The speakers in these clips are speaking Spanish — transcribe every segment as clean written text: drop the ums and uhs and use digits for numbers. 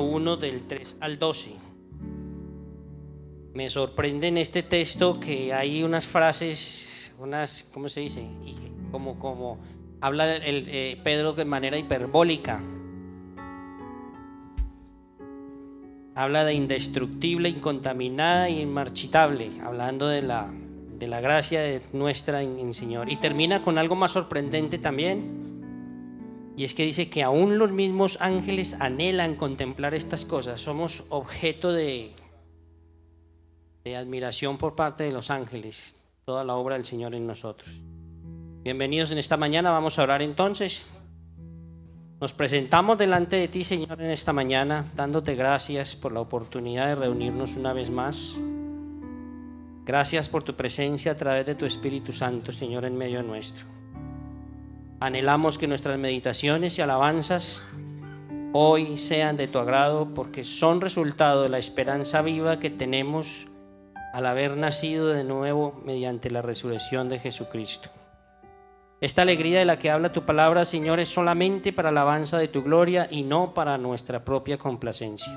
1 del 3 al 12. Me sorprende en este texto que hay unas frases, ¿cómo se dice? Como habla Pedro de manera hiperbólica. Habla de indestructible, incontaminada e inmarchitable, hablando de la gracia de nuestra en Señor. Y termina con algo más sorprendente también, y es que dice que aún los mismos ángeles anhelan contemplar estas cosas. Somos objeto de admiración por parte de los ángeles, toda la obra del Señor en nosotros. Bienvenidos en esta mañana, vamos a orar entonces. Nos presentamos delante de ti, Señor, en esta mañana, dándote gracias por la oportunidad de reunirnos una vez más. Gracias por tu presencia a través de tu Espíritu Santo, Señor, en medio nuestro. Anhelamos que nuestras meditaciones y alabanzas hoy sean de tu agrado, porque son resultado de la esperanza viva que tenemos al haber nacido de nuevo mediante la resurrección de Jesucristo. Esta alegría de la que habla tu palabra, Señor, es solamente para la alabanza de tu gloria y no para nuestra propia complacencia.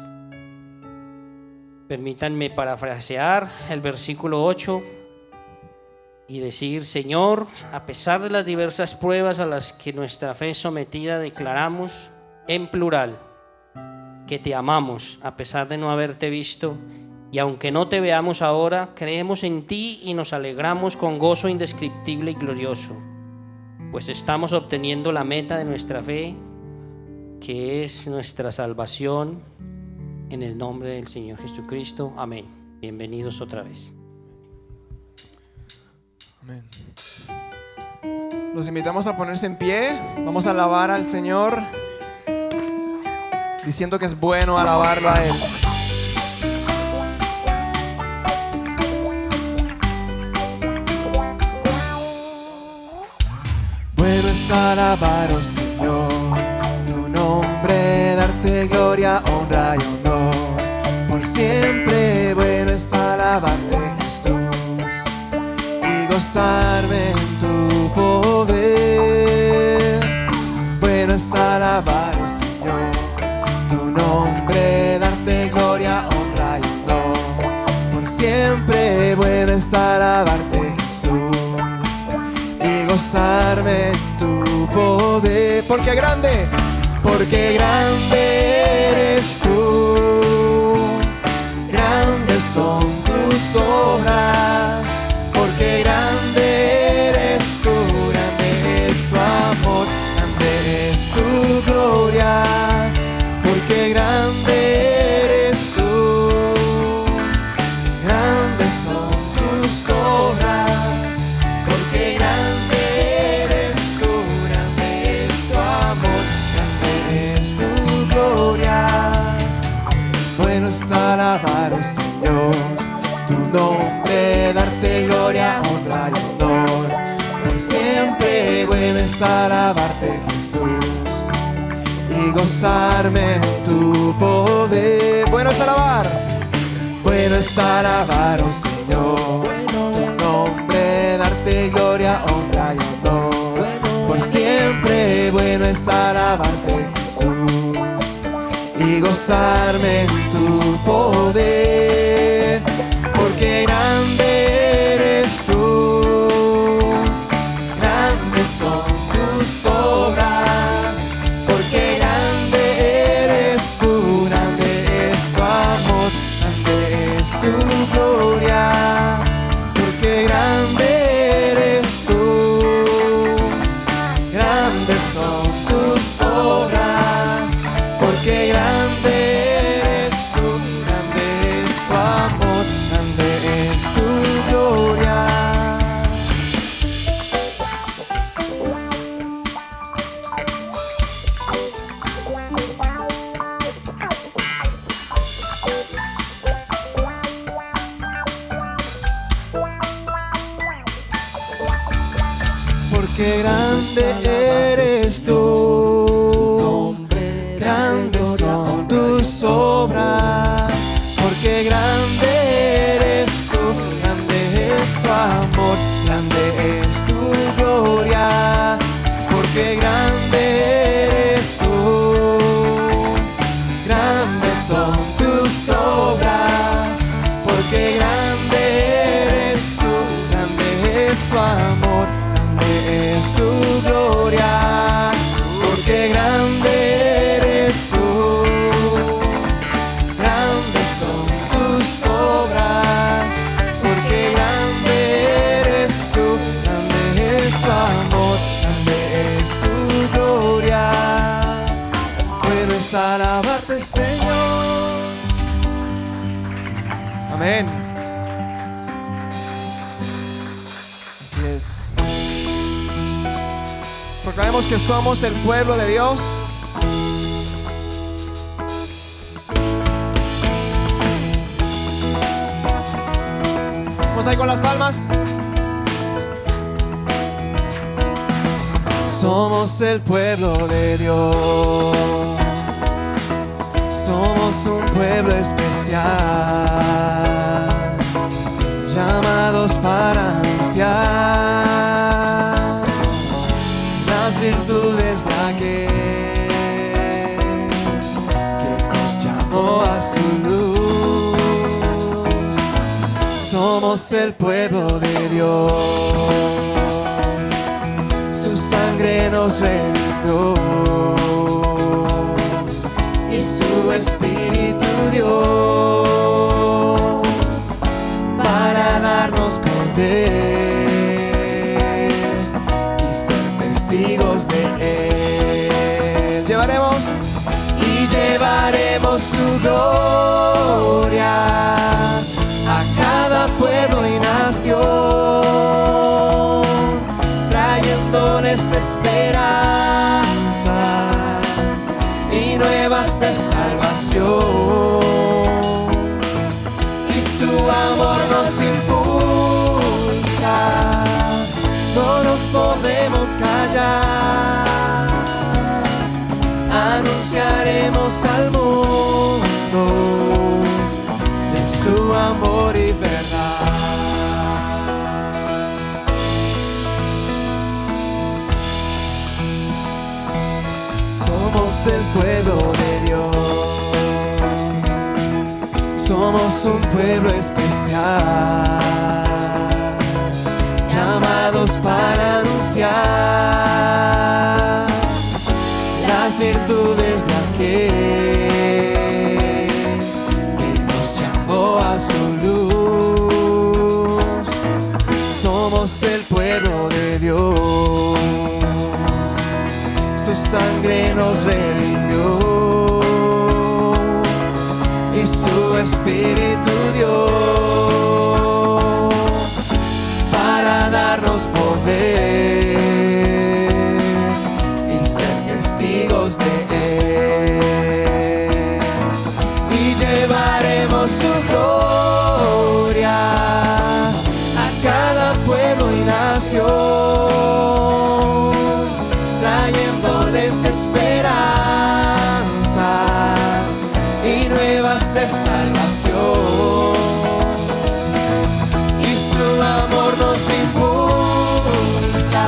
Permítanme parafrasear el versículo 8 y decir: Señor, a pesar de las diversas pruebas a las que nuestra fe es sometida, declaramos en plural que te amamos a pesar de no haberte visto, y aunque no te veamos ahora, creemos en ti y nos alegramos con gozo indescriptible y glorioso, pues estamos obteniendo la meta de nuestra fe, que es nuestra salvación, en el nombre del Señor Jesucristo. Amén. Bienvenidos otra vez. Amén. Los invitamos a ponerse en pie. Vamos a alabar al Señor, diciendo que es bueno alabarlo a Él. Bueno es alabar, oh Señor, tu nombre, darte gloria, honra y honor. Por siempre bueno es alabarte, Jesús, y gozarme en tu poder. Bueno es alabar, oh Señor, tu nombre, darte gloria, honra y honor. Por siempre bueno es alabarte, Jesús, y gozarme en tu poder. Porque grande eres tú, grandes son tus obras. Porque grande eres tú, grande es tu amor, grande es tu gloria. Porque grande eres tú, grandes son tus obras. Porque grande eres tú, grande es tu amor, grande es tu gloria. Bueno es alabar, oh Señor, tu nombre, darte gloria, honra y honor. Por siempre bueno es alabarte, Jesús, y gozarme en tu poder. Bueno es alabar, oh Señor, tu nombre, darte gloria, honra y honor. Por siempre bueno es alabarte, Jesús, y gozarme en tu poder. Porque grande eres tú, grandes son tus obras. Porque grande eres tú, grande es tu amor, grande es tu gloria. Porque grande eres tú, grandes son tus obras. Porque grande eres tú, grande es tu amor, grande es tu gloria. Porque grande eres tú, grandes son tus obras. Porque grande eres tú, grande es tu amor, grande es tu gloria. Porque grande eres tú, grandes son tus obras, porque grande eres tú, grande es tu amor, grande es tu gloria, porque grande eres tú. Grandes son tus obras, porque grande eres tú, grande es tu amor, grande es tu gloria. Bueno es alabarte, Señor. Amén. Así es. Proclamemos que somos el pueblo de Dios. Vamos ahí con las palmas. Somos el pueblo de Dios. Somos un pueblo especial, llamados para anunciar las virtudes de aquel que nos llamó a su luz. Somos el pueblo de Dios, su sangre nos redimió y su Espíritu dio para darnos poder y ser testigos de Él. Llevaremos su gloria a cada pueblo y nación, trayéndoles esperanza y nuevas de salvación, y su amor nos impulsa, no nos podemos callar, anunciaremos al mundo de su amor y verdad. Somos el pueblo de Dios, somos un pueblo especial, llamados para anunciar las virtudes de aquel que nos llamó a su luz. Somos el pueblo de Dios, su sangre nos redimió y su Espíritu dio para darnos poder y ser testigos de Él, y llevaremos su gloria a cada pueblo y nación, trayéndoles esperanza y nuevas de salvación, y su amor nos impulsa,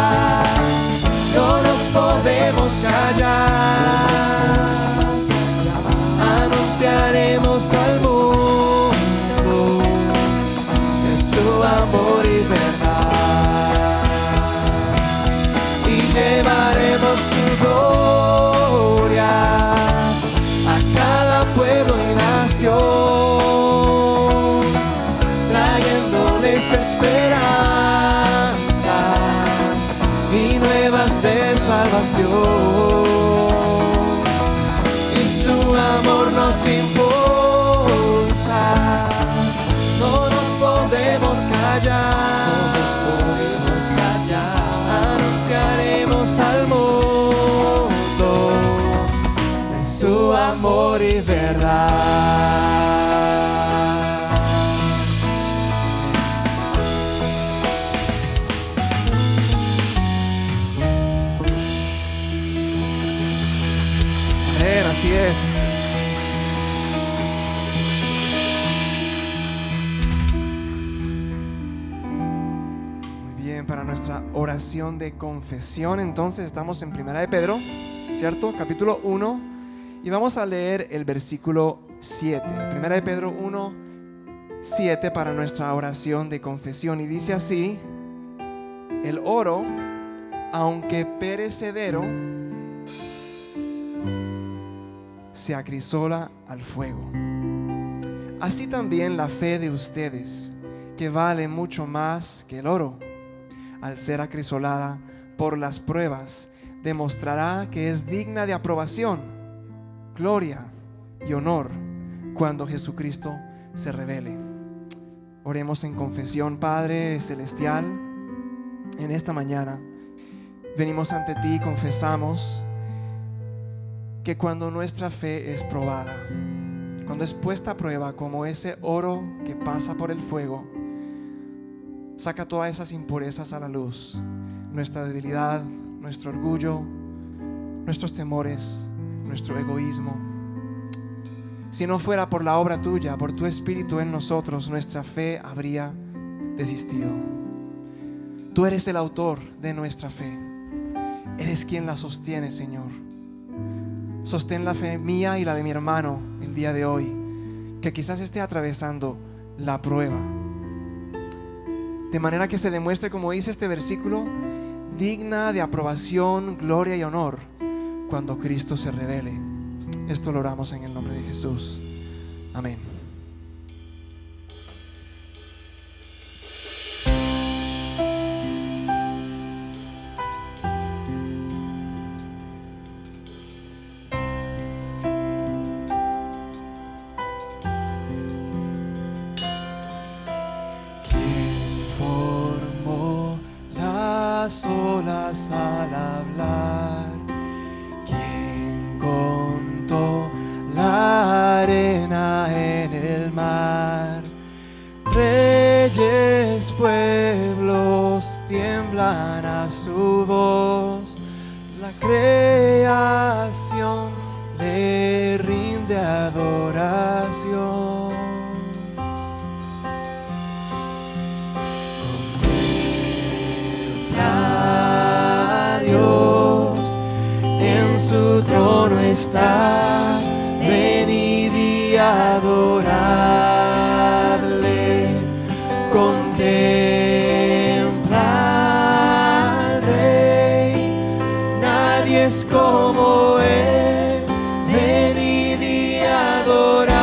no nos podemos callar, anunciaremos al mundo de su amor y verdad, y llevaremos su gloria a cada pueblo y nación, trayéndoles esperanza y nuevas de salvación, y su amor nos impulsa, no nos podemos callar, anunciaremos al mundo de su amor y verdad. Amén, así es. Muy bien, para nuestra oración de confesión, entonces estamos en Primera de Pedro, ¿cierto? Capítulo 1, y vamos a leer el versículo 7. Primera de Pedro 1, 7 para nuestra oración de confesión. Y dice así: el oro, aunque perecedero, se acrisola al fuego. Así también la fe de ustedes, que vale mucho más que el oro, al ser acrisolada por las pruebas, demostrará que es digna de aprobación, gloria y honor cuando Jesucristo se revele. Oremos en confesión. Padre celestial, en esta mañana venimos ante ti y confesamos que cuando nuestra fe es probada, cuando es puesta a prueba como ese oro que pasa por el fuego, saca todas esas impurezas a la luz, nuestra debilidad, nuestro orgullo, nuestros temores, nuestro egoísmo. Si no fuera por la obra tuya, por tu Espíritu en nosotros, nuestra fe habría desistido. Tú eres el autor de nuestra fe. Eres quien la sostiene, Señor. Sostén la fe mía y la de mi hermano el día de hoy, que quizás esté atravesando la prueba, de manera que se demuestre, como dice este versículo, digna de aprobación, gloria y honor cuando Cristo se revele. Esto lo oramos en el nombre de Jesús. Amén. Olas al hablar, quien contó la arena en el mar. Reyes, pueblos tiemblan a su voz, la creación le rinde adoración. Su trono está, venid y adoradle, contempla al Rey, nadie es como Él, venid y adoradle.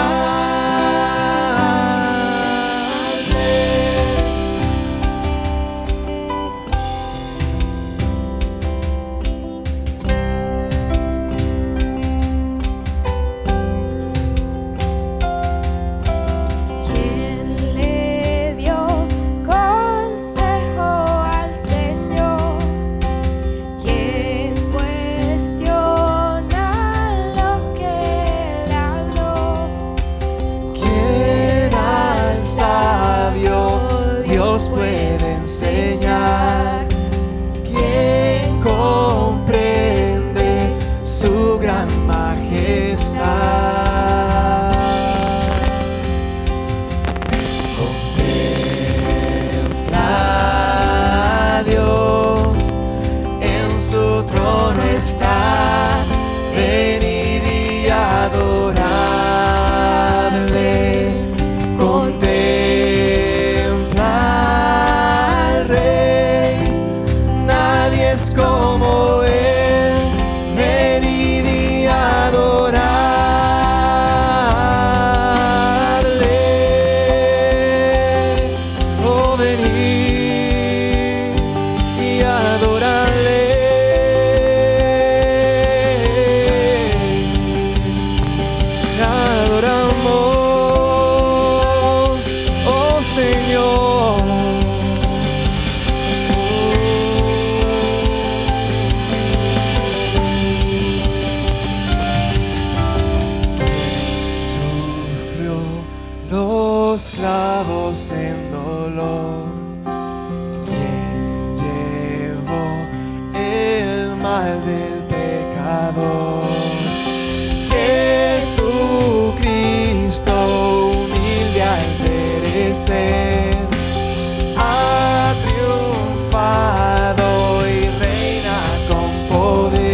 Puede enseñar, quien comprende su gran majestad. Contempla a Dios, en su trono está, venid y adoradle, es como Él, venid y adoradle, oh venid y adoradle, te adoramos, oh Señor. Los clavos en dolor, quien llevó el mal del pecador. Jesucristo, humilde al perecer, ha triunfado y reina con poder.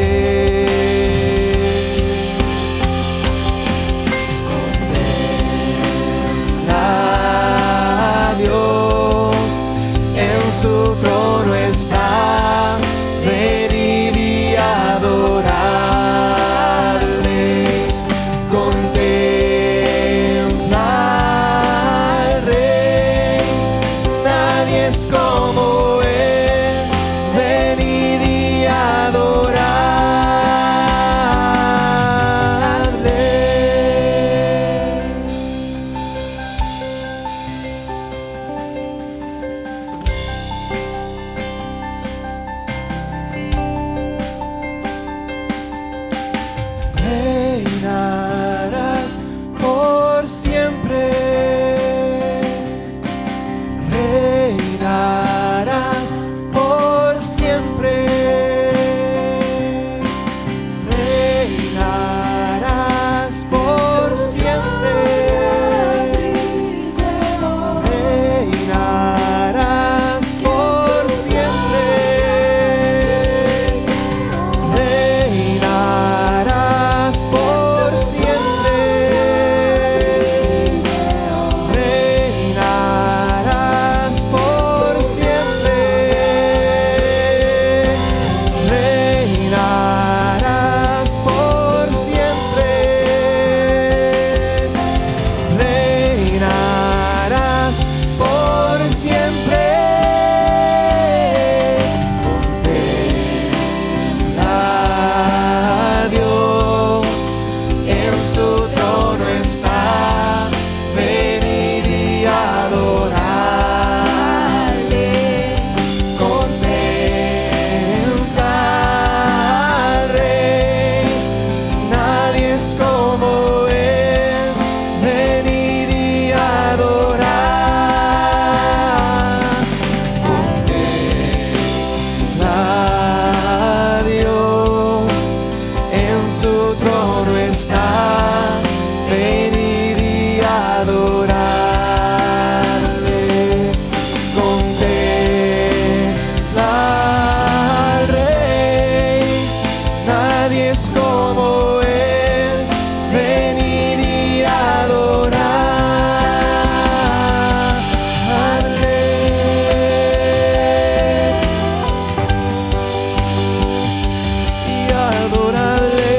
adorarle. Contempla al Rey, nadie es como Él. Venir y adorarle. Y adorarle.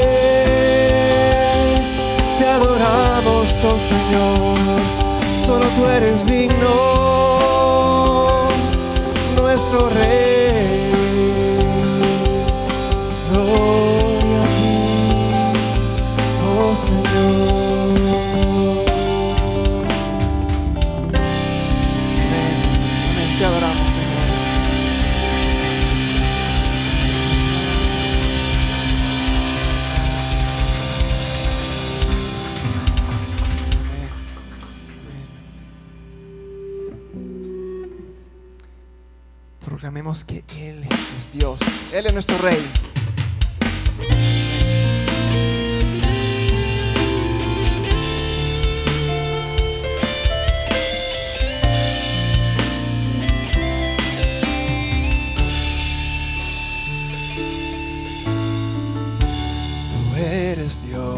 Te adoramos, oh Señor, solo tú eres digno, nuestro Rey. Gloria a ti, oh Señor. Amén, amén, te adoramos, Señor. Proclamemos que Él es Dios, Él es nuestro Rey. Tú eres Dios,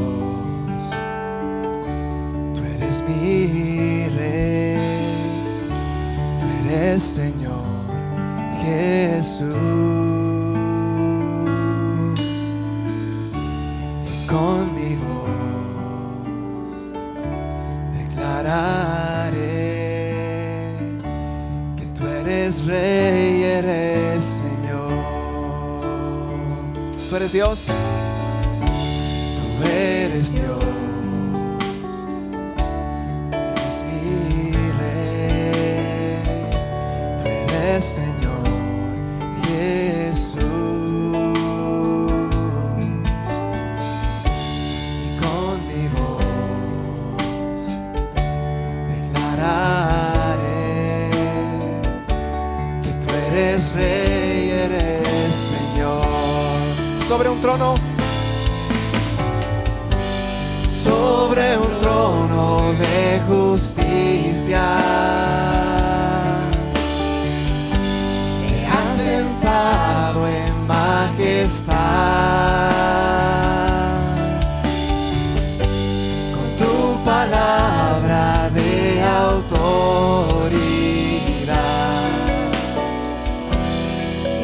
tú eres mi Rey, tú eres Señor Jesús, y con mi voz declararé que tú eres Rey, eres Señor. Tú eres Dios, tú eres Dios, eres mi Rey, tú eres Señor Jesús, y con mi voz declararé que tú eres Rey, eres Señor. Sobre un trono, sobre un trono de justicia, sentado en majestad, con tu palabra de autoridad,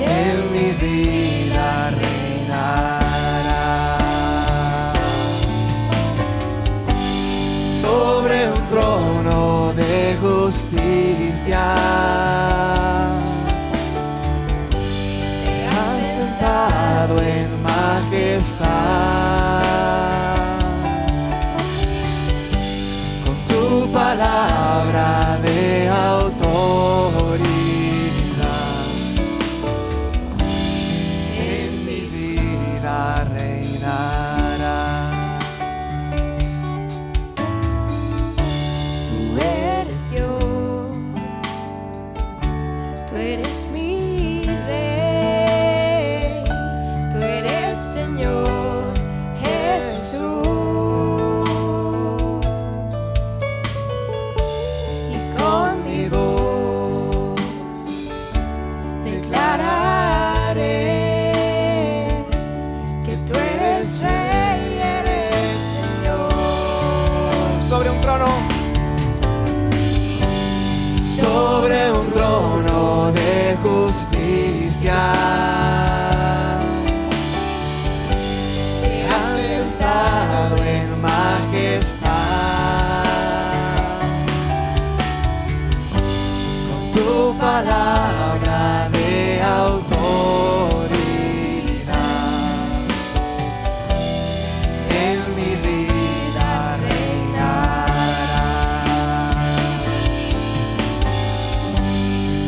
en mi vida reinará. Sobre un trono de justicia, sentado en majestad, con tu palabra de autoridad, en mi vida reinará. Tú eres Dios, tú eres mi Rey, tú eres Señor Jesús, y con mi voz declararé que tú eres Rey, eres Señor. Sobre un trono, sobre un trono de justicia, te has sentado en majestad, con tu palabra de autoridad, en mi vida reinará.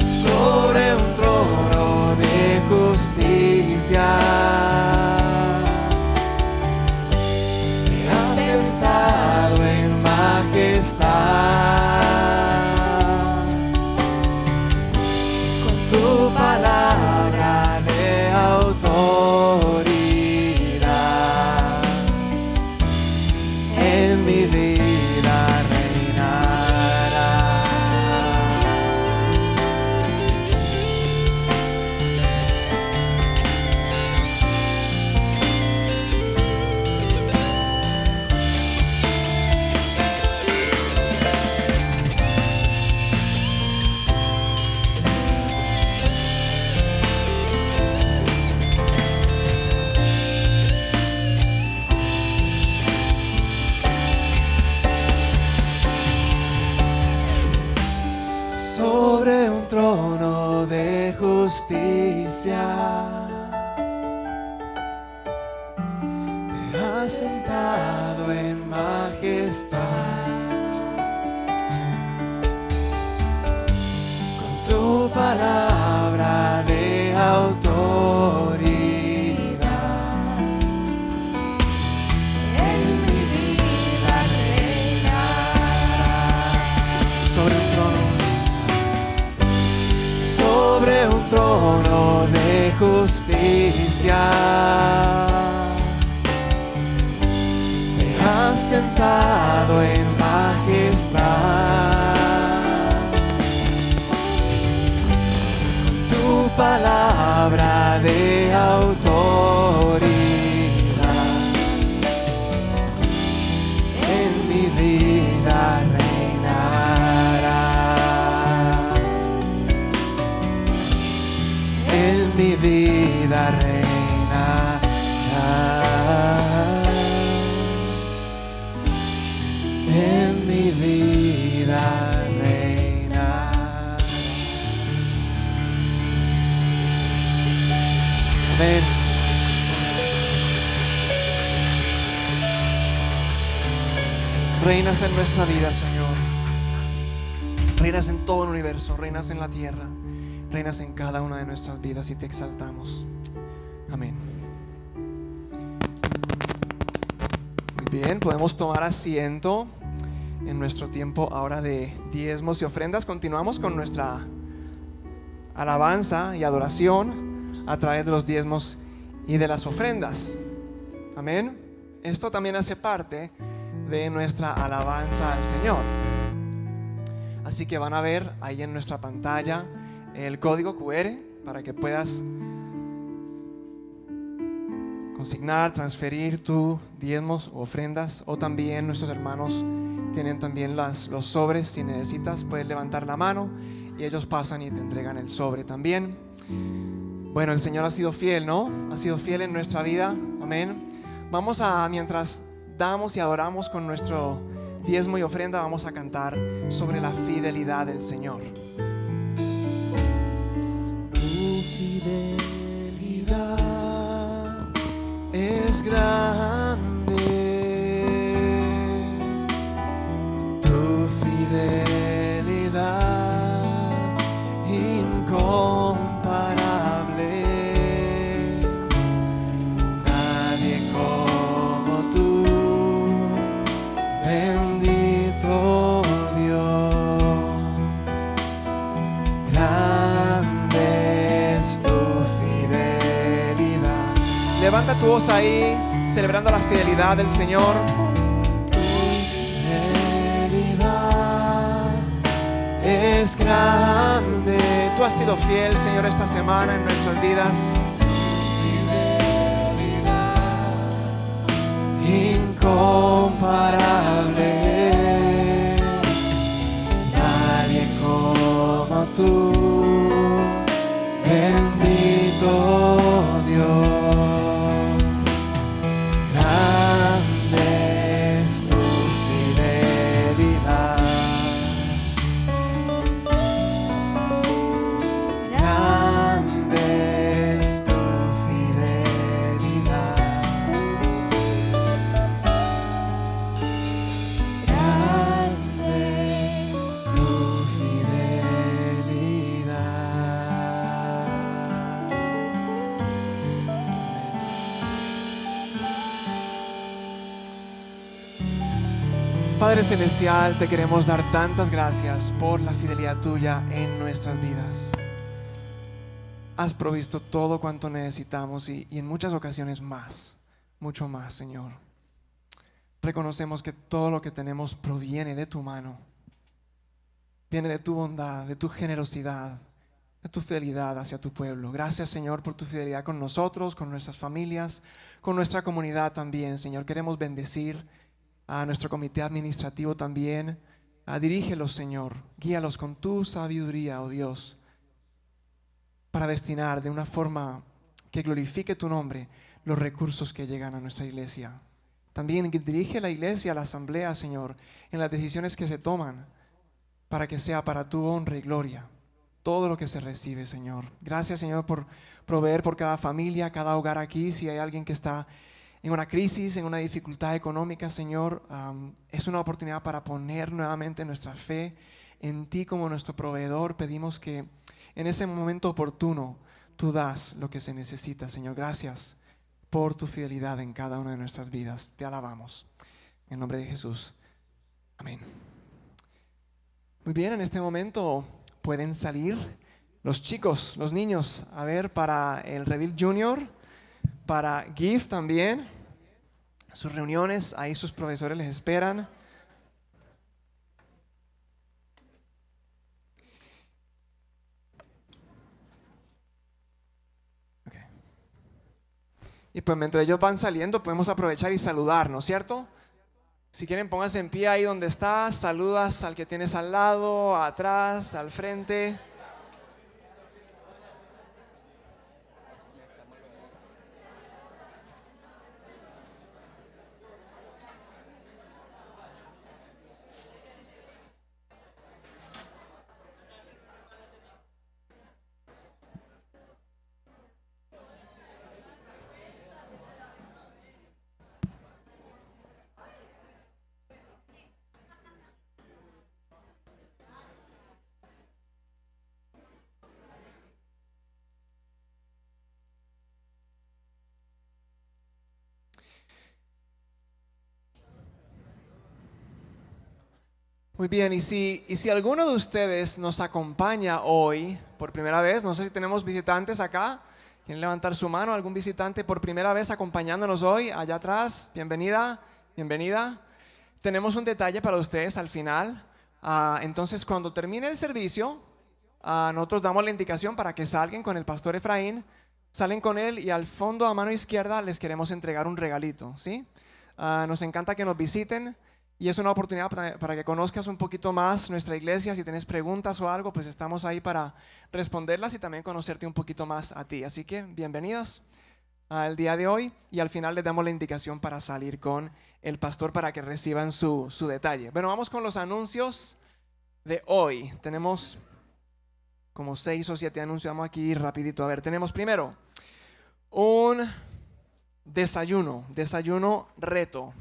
Sobre un trono de justicia, te has sentado en majestad, con tu palabra de autoridad, en mi vida reinará. trono de justicia. Te has sentado en majestad. Con tu palabra de autoridad. Sobre un trono de justicia te has sentado en majestad. Tu palabra de autoridad en mi vida reinará. En mi vida reinará. En mi vida reinará. Amén. Reinas en nuestra vida, Señor. Reinas en todo el universo, reinas en la tierra. Reinas en cada una de nuestras vidas y te exaltamos. Amén. Muy bien, podemos tomar asiento en nuestro tiempo ahora de diezmos y ofrendas. Continuamos con nuestra alabanza y adoración a través de los diezmos y de las ofrendas. Amén. Esto también hace parte de nuestra alabanza al Señor. Así que van a ver ahí en nuestra pantalla el código QR para que puedas consignar, transferir tus diezmos u ofrendas, o también nuestros hermanos tienen también los sobres. Si necesitas puedes levantar la mano y ellos pasan y te entregan el sobre también. Bueno, el Señor ha sido fiel, ¿no? Ha sido fiel en nuestra vida. Amén. Vamos a, mientras damos y adoramos con nuestro diezmo y ofrenda, vamos a cantar sobre la fidelidad del Señor. Es grande tu fidelidad, incomparable. Nadie como tú, bendito Dios. Grande es tu fidelidad. Levanta tu voz ahí, celebrando la fidelidad del Señor. Tu fidelidad es grande. Tú has sido fiel, Señor, esta semana en nuestras vidas. Incomparable. Nadie como tú, bendito Dios. Padre Celestial, te queremos dar tantas gracias por la fidelidad tuya en nuestras vidas. Has provisto todo cuanto necesitamos y en muchas ocasiones más, mucho más, Señor. Reconocemos que todo lo que tenemos proviene de tu mano, viene de tu bondad, de tu generosidad, de tu fidelidad hacia tu pueblo. Gracias, Señor, por tu fidelidad con nosotros, con nuestras familias, con nuestra comunidad también, Señor. Queremos bendecir a nuestro comité administrativo también. Dirígelos, Señor, guíalos con tu sabiduría, oh Dios, para destinar de una forma que glorifique tu nombre los recursos que llegan a nuestra iglesia. También dirige la iglesia, la asamblea, Señor, en las decisiones que se toman, para que sea para tu honra y gloria. todo lo que se recibe, Señor. Gracias, Señor, por proveer por cada familia, cada hogar aquí. Si hay alguien que está en una crisis, en una dificultad económica, Señor, es una oportunidad para poner nuevamente nuestra fe en ti como nuestro proveedor. Pedimos que en ese momento oportuno tú das lo que se necesita, Señor. Gracias por tu fidelidad en cada una de nuestras vidas. Te alabamos. En el nombre de Jesús. Amén. Muy bien, en este momento pueden salir los chicos, los niños, a ver para el Reveal Junior, para GIF también, sus reuniones, ahí sus profesores les esperan. Okay. Y pues mientras ellos van saliendo podemos aprovechar y saludar, ¿no es cierto? Si quieren, pónganse en pie ahí donde estás, saludas al que tienes al lado, atrás, al frente. Muy bien, y si alguno de ustedes nos acompaña hoy por primera vez, no sé si tenemos visitantes acá, ¿quieren levantar su mano? ¿Algún visitante por primera vez acompañándonos hoy? Allá atrás, bienvenida, bienvenida. Tenemos un detalle para ustedes al final. Entonces, cuando termine el servicio, nosotros damos la indicación para que salgan con el pastor Efraín, salen con él y al fondo a mano izquierda les queremos entregar un regalito, ¿sí? Nos encanta que nos visiten. Y es una oportunidad para que conozcas un poquito más nuestra iglesia. Si tienes preguntas o algo, pues estamos ahí para responderlas y también conocerte un poquito más a ti. Así que bienvenidos al día de hoy y al final les damos la indicación para salir con el pastor para que reciban su detalle. Bueno, vamos con los anuncios de hoy. Tenemos como 6 o 7 anuncios. Vamos aquí rapidito. A ver, tenemos primero un desayuno reto.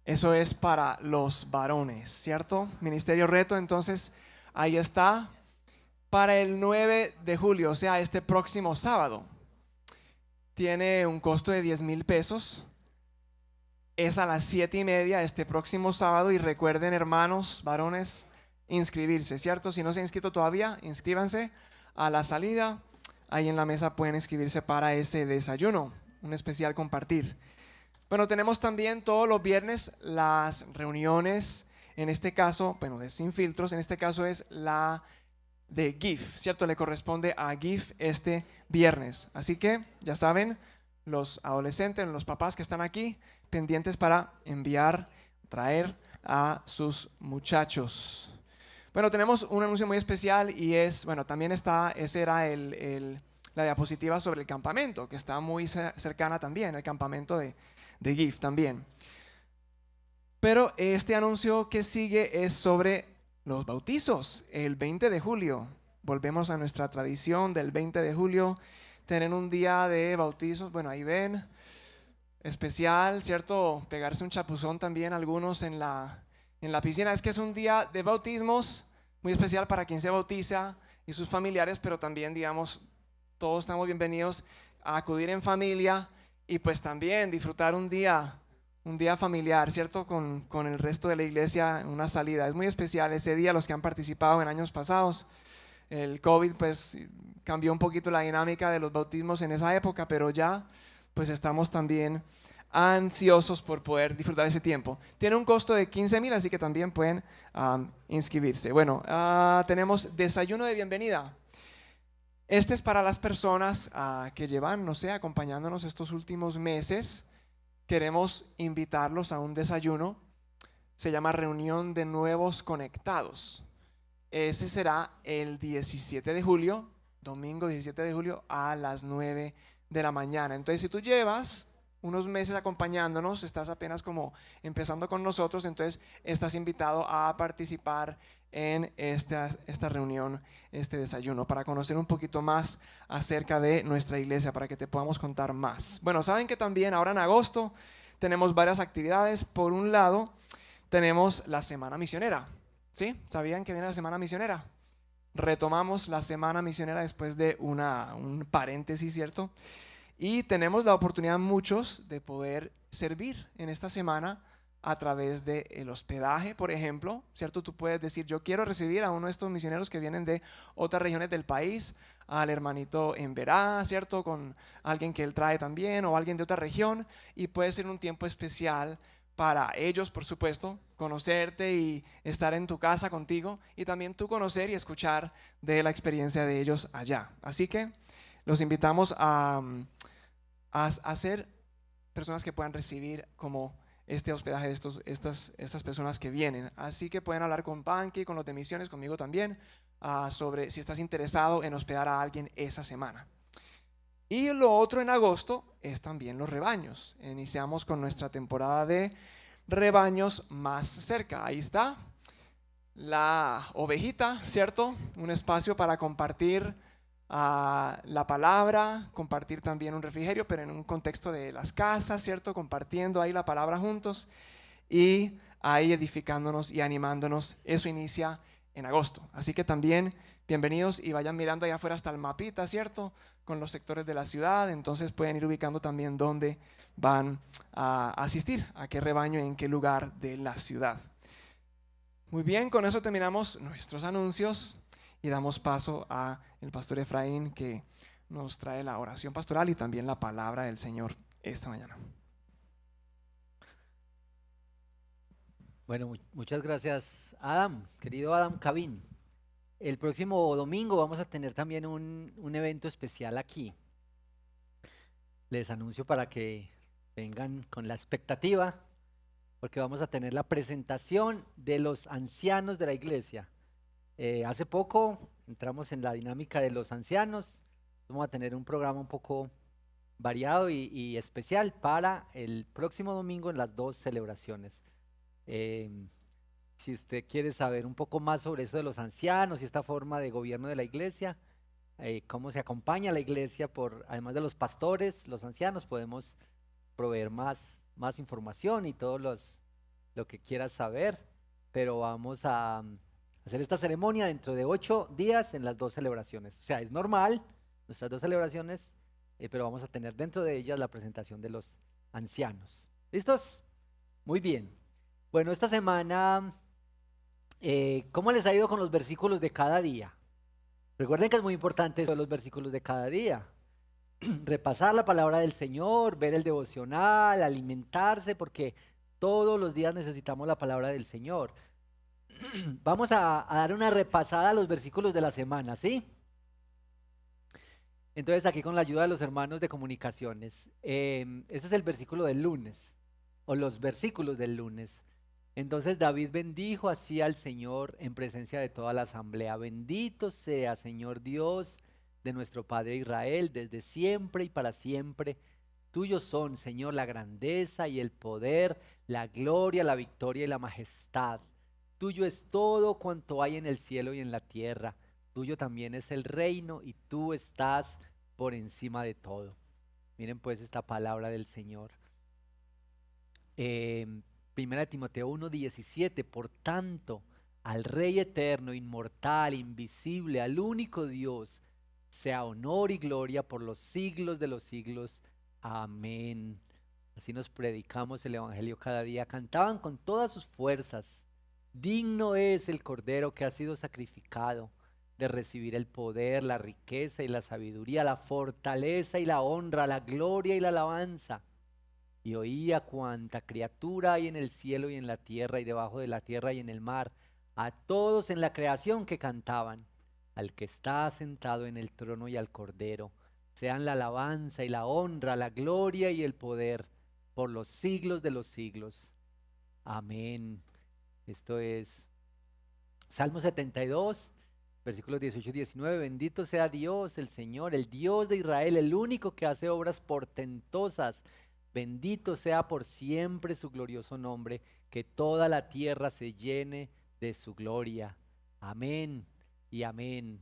Eso es para los varones, ¿cierto? Ministerio Reto, entonces ahí está. Para el 9 de julio, o sea, este próximo sábado. Tiene un costo de 10,000 pesos. Es a las 7:30 este próximo sábado. Y recuerden, hermanos, varones, inscribirse, ¿cierto? Si no se han inscrito todavía, inscríbanse a la salida. Ahí en la mesa pueden inscribirse para ese desayuno, un especial compartir. Bueno, tenemos también todos los viernes las reuniones, en este caso, bueno, de Sin Filtros, en este caso es la de GIF, ¿cierto? Le corresponde a GIF este viernes. Así que, ya saben, los adolescentes, los papás que están aquí, pendientes para enviar, traer a sus muchachos. Bueno, tenemos un anuncio muy especial y es, bueno, también está, ese era la diapositiva sobre el campamento, que está muy cercana también, el campamento de GIF también. Pero este anuncio que sigue es sobre los bautizos. El 20 de julio, volvemos a nuestra tradición del 20 de julio, tener un día de bautizos. Bueno, ahí ven, especial, ¿cierto? Pegarse un chapuzón también algunos en la piscina. Es que es un día de bautismos muy especial para quien se bautiza y sus familiares, pero también, digamos, todos estamos bienvenidos a acudir en familia y pues también disfrutar un día familiar, ¿cierto? Con el resto de la iglesia en una salida. Es muy especial ese día. Los que han participado en años pasados, el COVID pues cambió un poquito la dinámica de los bautismos en esa época, pero ya pues estamos también ansiosos por poder disfrutar ese tiempo. Tiene un costo de 15,000, así que también pueden inscribirse. Bueno, tenemos desayuno de bienvenida. Este es para las personas que llevan, no sé, acompañándonos estos últimos meses. Queremos invitarlos a un desayuno. Se llama Reunión de Nuevos Conectados. Ese será el 17 de julio, domingo 17 de julio a las 9 de la mañana. Entonces, si tú llevas unos meses acompañándonos, estás apenas como empezando con nosotros, entonces estás invitado a participar en esta reunión, este desayuno, para conocer un poquito más acerca de nuestra iglesia, para que te podamos contar más. Bueno, saben que también ahora en agosto tenemos varias actividades. Por un lado, tenemos la Semana Misionera. ¿Sí? ¿Sabían que viene la Semana Misionera? Retomamos la Semana Misionera después de un paréntesis, ¿cierto? Y tenemos la oportunidad muchos de poder servir en esta semana a través del hospedaje, por ejemplo, ¿cierto? Tú puedes decir, yo quiero recibir a uno de estos misioneros que vienen de otras regiones del país, al hermanito en Verá, ¿cierto? Con alguien que él trae también, o alguien de otra región, y puede ser un tiempo especial para ellos, por supuesto, conocerte y estar en tu casa contigo, y también tú conocer y escuchar de la experiencia de ellos allá. Así que los invitamos a ser personas que puedan recibir como este hospedaje de estas personas que vienen. Así que pueden hablar con Panky, con los de misiones, conmigo también, sobre si estás interesado en hospedar a alguien esa semana. Y lo otro en agosto es también los rebaños. Iniciamos con nuestra temporada de rebaños más cerca. Ahí está la ovejita, ¿cierto? Un espacio para compartir la palabra, compartir también un refrigerio, pero en un contexto de las casas, ¿cierto? Compartiendo ahí la palabra juntos y ahí edificándonos y animándonos. Eso inicia en agosto. Así que también bienvenidos, y vayan mirando allá afuera hasta el mapita, ¿cierto? Con los sectores de la ciudad, entonces pueden ir ubicando también dónde van a asistir, a qué rebaño, en qué lugar de la ciudad. Muy bien, con eso terminamos nuestros anuncios y damos paso a el pastor Efraín, que nos trae la oración pastoral y también la palabra del Señor esta mañana. Bueno, muchas gracias, Adam, querido Adam Cabín. El próximo domingo vamos a tener también un evento especial aquí. Les anuncio para que vengan con la expectativa, porque vamos a tener la presentación de los ancianos de la iglesia. Hace poco entramos en la dinámica de los ancianos. Vamos a tener un programa un poco variado y especial para el próximo domingo en las 2 celebraciones. Si usted quiere saber un poco más sobre eso de los ancianos y esta forma de gobierno de la iglesia, cómo se acompaña a la iglesia además de los pastores, los ancianos, podemos proveer más información y todo lo que quieras saber, pero vamos a hacer esta ceremonia dentro de 8 días en las 2 celebraciones. O sea, es normal, nuestras 2 celebraciones, pero vamos a tener dentro de ellas la presentación de los ancianos. ¿Listos? Muy bien. Bueno, esta semana, ¿cómo les ha ido con los versículos de cada día? Recuerden que es muy importante eso de los versículos de cada día. Repasar la palabra del Señor, ver el devocional, alimentarse, porque todos los días necesitamos la palabra del Señor. Vamos a dar una repasada a los versículos de la semana, ¿sí? Entonces aquí con la ayuda de los hermanos de comunicaciones, este es el versículo del lunes, o los versículos del lunes. Entonces David bendijo así al Señor en presencia de toda la asamblea. Bendito sea, Señor Dios de nuestro Padre Israel, desde siempre y para siempre. Tuyos son, Señor, la grandeza y el poder, la gloria, la victoria y la majestad. Tuyo es todo cuanto hay en el cielo y en la tierra. Tuyo también es el reino y tú estás por encima de todo. Miren pues esta palabra del Señor. Primera de Timoteo 1:17, por tanto, al Rey eterno, inmortal, invisible, al único Dios, sea honor y gloria por los siglos de los siglos. Amén. Así nos predicamos el Evangelio cada día. Cantaban con todas sus fuerzas. Digno es el Cordero que ha sido sacrificado de recibir el poder, la riqueza y la sabiduría, la fortaleza y la honra, la gloria y la alabanza. Y oía cuanta criatura hay en el cielo y en la tierra y debajo de la tierra y en el mar, a todos en la creación que cantaban, al que está sentado en el trono y al Cordero, sean la alabanza y la honra, la gloria y el poder, por los siglos de los siglos. Amén. Esto es Salmo 72, versículos 18 y 19. Bendito sea Dios, el Señor, el Dios de Israel, el único que hace obras portentosas, Bendito sea por siempre su glorioso nombre, que toda la tierra se llene de su gloria. Amén y amén.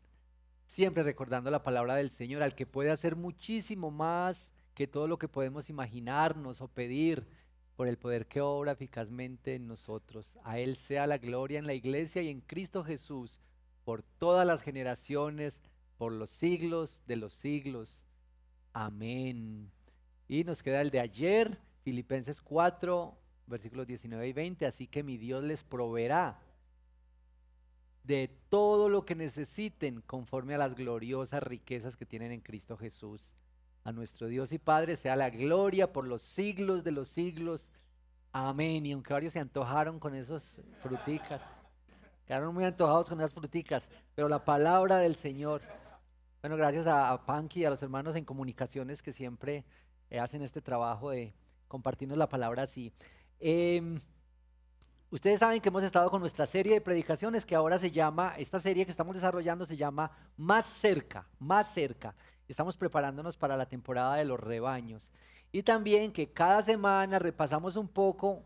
Siempre recordando la palabra del Señor, al que puede hacer muchísimo más que todo lo que podemos imaginarnos o pedir, por el poder que obra eficazmente en nosotros. A Él sea la gloria en la iglesia y en Cristo Jesús, por todas las generaciones, por los siglos de los siglos. Amén. Y nos queda el de ayer, Filipenses 4, versículos 19 y 20. Así que mi Dios les proveerá de todo lo que necesiten conforme a las gloriosas riquezas que tienen en Cristo Jesús. A nuestro Dios y Padre sea la gloria por los siglos de los siglos. Amén. Y aunque varios se antojaron con esas fruticas, quedaron muy antojados con esas fruticas, pero la palabra del Señor. Bueno, gracias a Panky y a los hermanos en comunicaciones que siempre hacen este trabajo de compartirnos la palabra así. Ustedes saben que hemos estado con nuestra serie de predicaciones que ahora se llama, esta serie que estamos desarrollando se llama Más cerca, más cerca. Estamos preparándonos para la temporada de los rebaños. Y también que cada semana repasamos un poco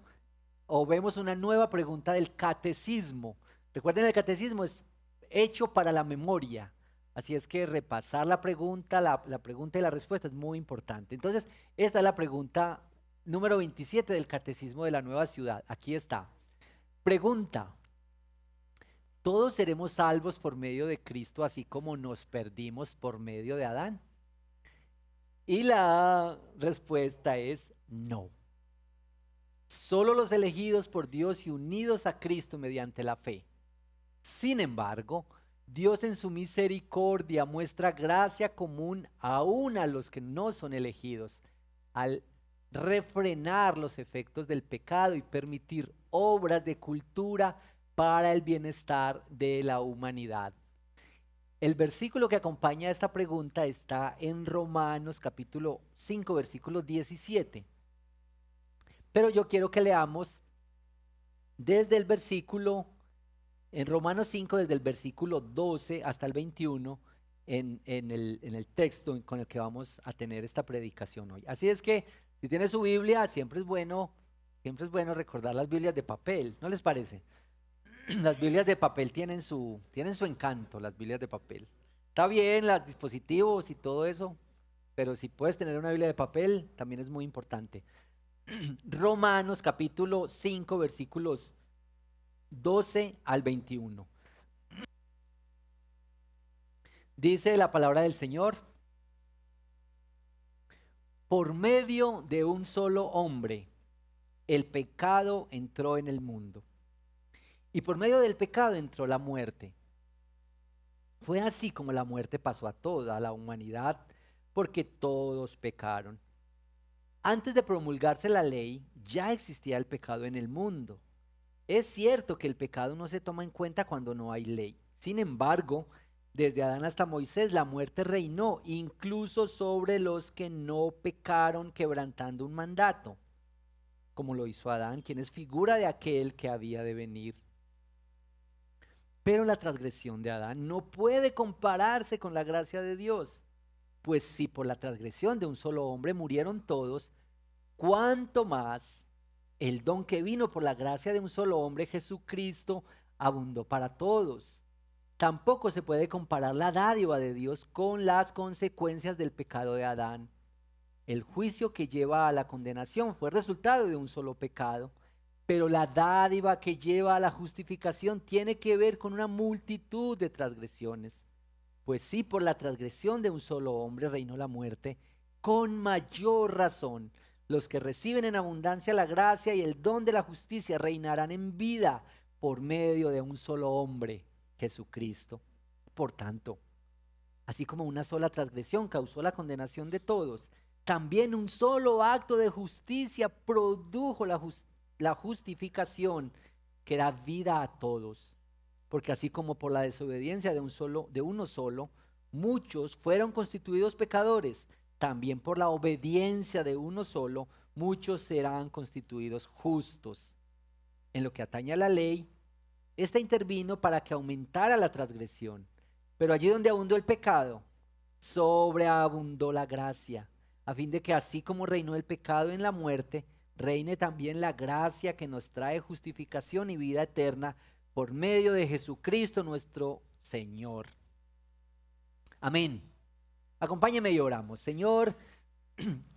o vemos una nueva pregunta del catecismo. Recuerden, el catecismo es hecho para la memoria. Así es que repasar la pregunta y la respuesta es muy importante. Entonces, esta es la pregunta número 27 del Catecismo de la Nueva Ciudad. Aquí está. Pregunta: ¿todos seremos salvos por medio de Cristo así como nos perdimos por medio de Adán? Y la respuesta es no. Solo los elegidos por Dios y unidos a Cristo mediante la fe. Sin embargo, Dios en su misericordia muestra gracia común aún a los que no son elegidos, al refrenar los efectos del pecado y permitir obras de cultura para el bienestar de la humanidad. El versículo que acompaña a esta pregunta está en Romanos capítulo 5, versículo 17. Pero yo quiero que leamos desde el versículo, en Romanos 5, desde el versículo 12 hasta el 21, en el texto con el que vamos a tener esta predicación hoy. Así es que, si tiene su Biblia, siempre es bueno recordar las Biblias de papel, ¿no les parece? Las Biblias de papel tienen su encanto, las Biblias de papel. Está bien, los dispositivos y todo eso, pero si puedes tener una Biblia de papel, también es muy importante. Romanos capítulo 5, versículos 12 al 21. Dice la palabra del Señor: por medio de un solo hombre, el pecado entró en el mundo. Y por medio del pecado entró la muerte. Fue así como la muerte pasó a toda la humanidad, porque todos pecaron. Antes de promulgarse la ley, ya existía el pecado en el mundo. Es cierto que el pecado no se toma en cuenta cuando no hay ley. Sin embargo, desde Adán hasta Moisés la muerte reinó, incluso sobre los que no pecaron quebrantando un mandato, como lo hizo Adán, quien es figura de aquel que había de venir. Pero la transgresión de Adán no puede compararse con la gracia de Dios, pues si por la transgresión de un solo hombre murieron todos, ¿cuánto más el don que vino por la gracia de un solo hombre, Jesucristo, abundó para todos? Tampoco se puede comparar la dádiva de Dios con las consecuencias del pecado de Adán. El juicio que lleva a la condenación fue resultado de un solo pecado, pero la dádiva que lleva a la justificación tiene que ver con una multitud de transgresiones. Pues si por la transgresión de un solo hombre reinó la muerte, con mayor razón los que reciben en abundancia la gracia y el don de la justicia reinarán en vida por medio de un solo hombre, Jesucristo. Por tanto, así como una sola transgresión causó la condenación de todos, también un solo acto de justicia produjo la justificación que da vida a todos. Porque así como por la desobediencia de uno solo, muchos fueron constituidos pecadores, también por la obediencia de uno solo, muchos serán constituidos justos. En lo que atañe a la ley, esta intervino para que aumentara la transgresión. Pero allí donde abundó el pecado, sobreabundó la gracia, a fin de que así como reinó el pecado en la muerte, reine también la gracia que nos trae justificación y vida eterna por medio de Jesucristo nuestro Señor. Amén. Acompáñeme y oramos. Señor,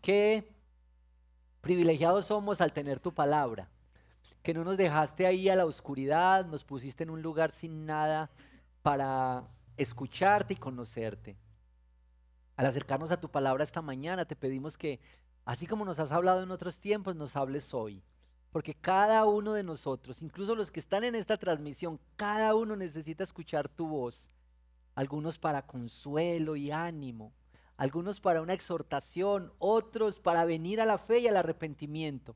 qué privilegiados somos al tener tu palabra, que no nos dejaste ahí a la oscuridad, nos pusiste en un lugar sin nada para escucharte y conocerte. Al acercarnos a tu palabra esta mañana, te pedimos que, así como nos has hablado en otros tiempos, nos hables hoy. Porque cada uno de nosotros, incluso los que están en esta transmisión, cada uno necesita escuchar tu voz. Algunos para consuelo y ánimo, algunos para una exhortación, otros para venir a la fe y al arrepentimiento.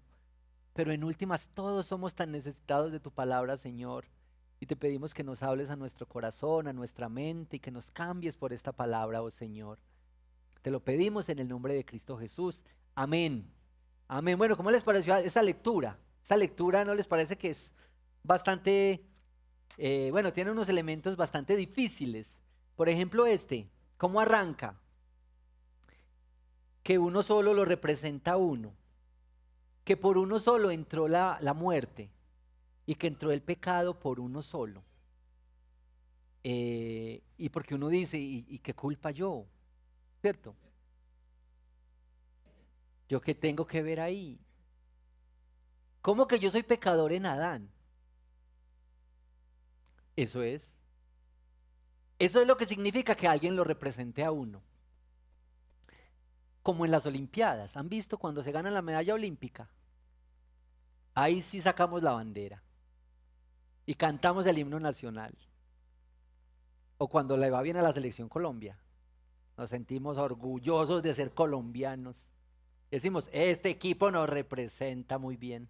Pero en últimas, todos somos tan necesitados de tu palabra, Señor. Y te pedimos que nos hables a nuestro corazón, a nuestra mente y que nos cambies por esta palabra, oh Señor. Te lo pedimos en el nombre de Cristo Jesús. Amén. Amén. Bueno, ¿cómo les pareció esa lectura? Esa lectura, ¿no les parece que es bastante, bueno, tiene unos elementos bastante difíciles? Por ejemplo, ¿cómo arranca? Que uno solo lo representa a uno. Que por uno solo entró la muerte y que entró el pecado por uno solo. Y porque uno dice, ¿y qué culpa yo? ¿Cierto? ¿Yo qué tengo que ver ahí? ¿Cómo que yo soy pecador en Adán? Eso es. Eso es lo que significa que alguien lo represente a uno. Como en las Olimpiadas. ¿Han visto cuando se gana la medalla olímpica? Ahí sí sacamos la bandera y cantamos el himno nacional. O cuando le va bien a la selección Colombia, nos sentimos orgullosos de ser colombianos. Decimos, este equipo nos representa muy bien.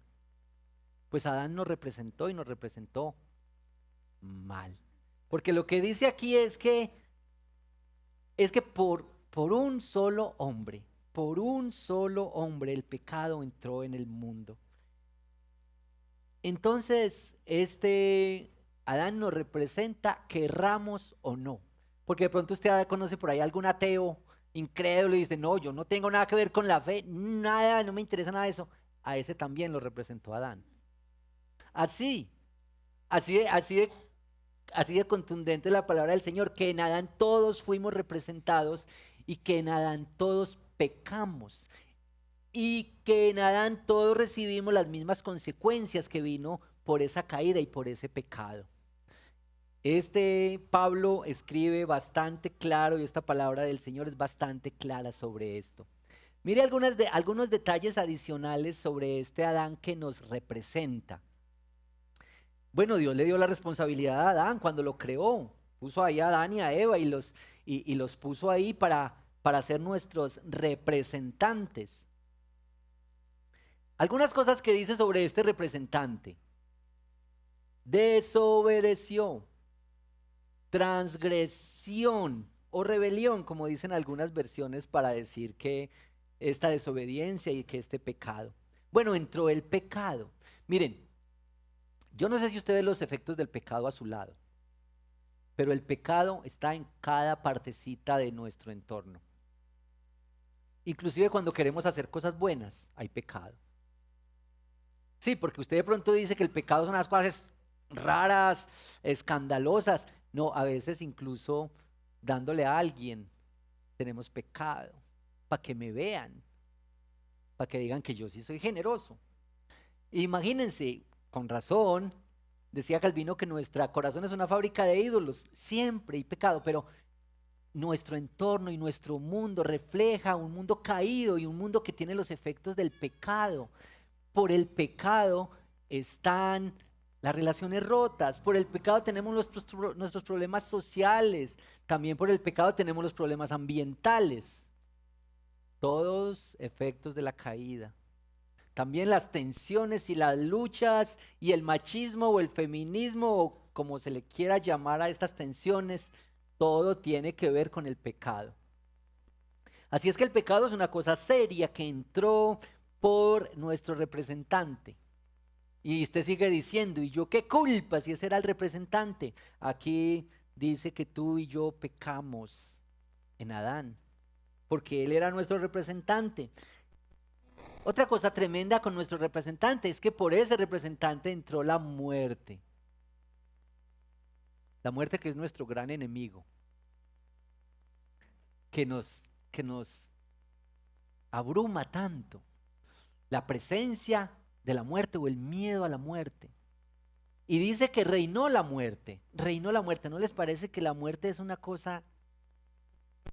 Pues Adán nos representó y nos representó mal. Porque lo que dice aquí es que por un solo hombre el pecado entró en el mundo. Entonces, Adán nos representa, querramos o no. Porque de pronto usted conoce por ahí algún ateo incrédulo y dice, no, yo no tengo nada que ver con la fe, nada, no me interesa nada de eso. A ese también lo representó Adán. Así de contundente la palabra del Señor, que en Adán todos fuimos representados y que en Adán todos pecamos. Y que en Adán todos recibimos las mismas consecuencias que vino por esa caída y por ese pecado. Pablo escribe bastante claro y esta palabra del Señor es bastante clara sobre esto. Mire algunos detalles adicionales sobre este Adán que nos representa. Bueno, Dios le dio la responsabilidad a Adán cuando lo creó. Puso ahí a Adán y a Eva y los puso ahí para ser nuestros representantes. Algunas cosas que dice sobre este representante. Desobedeció, transgresión o rebelión, como dicen algunas versiones para decir que esta desobediencia y que este pecado. Bueno, entró el pecado. Miren, yo no sé si usted ve los efectos del pecado a su lado, pero el pecado está en cada partecita de nuestro entorno. Inclusive cuando queremos hacer cosas buenas, hay pecado. Sí, porque usted de pronto dice que el pecado son las cosas raras, escandalosas. No, a veces incluso dándole a alguien tenemos pecado, para que me vean, para que digan que yo sí soy generoso. Imagínense, con razón, decía Calvino que nuestro corazón es una fábrica de ídolos, siempre hay pecado, pero nuestro entorno y nuestro mundo refleja un mundo caído y un mundo que tiene los efectos del pecado. Por el pecado están las relaciones rotas, por el pecado tenemos nuestros problemas sociales, también por el pecado tenemos los problemas ambientales, todos efectos de la caída. También las tensiones y las luchas y el machismo o el feminismo o como se le quiera llamar a estas tensiones, todo tiene que ver con el pecado. Así es que el pecado es una cosa seria que entró por nuestro representante. Y usted sigue diciendo, ¿y yo qué culpa si ese era el representante? Aquí dice que tú y yo pecamos en Adán. porque Él era nuestro representante. Otra cosa tremenda con nuestro representante es que por ese representante entró la muerte. La muerte, que es nuestro gran enemigo, que nos abruma tanto. La presencia de la muerte o el miedo a la muerte. Y dice que reinó la muerte. Reinó la muerte. ¿No les parece que la muerte es una cosa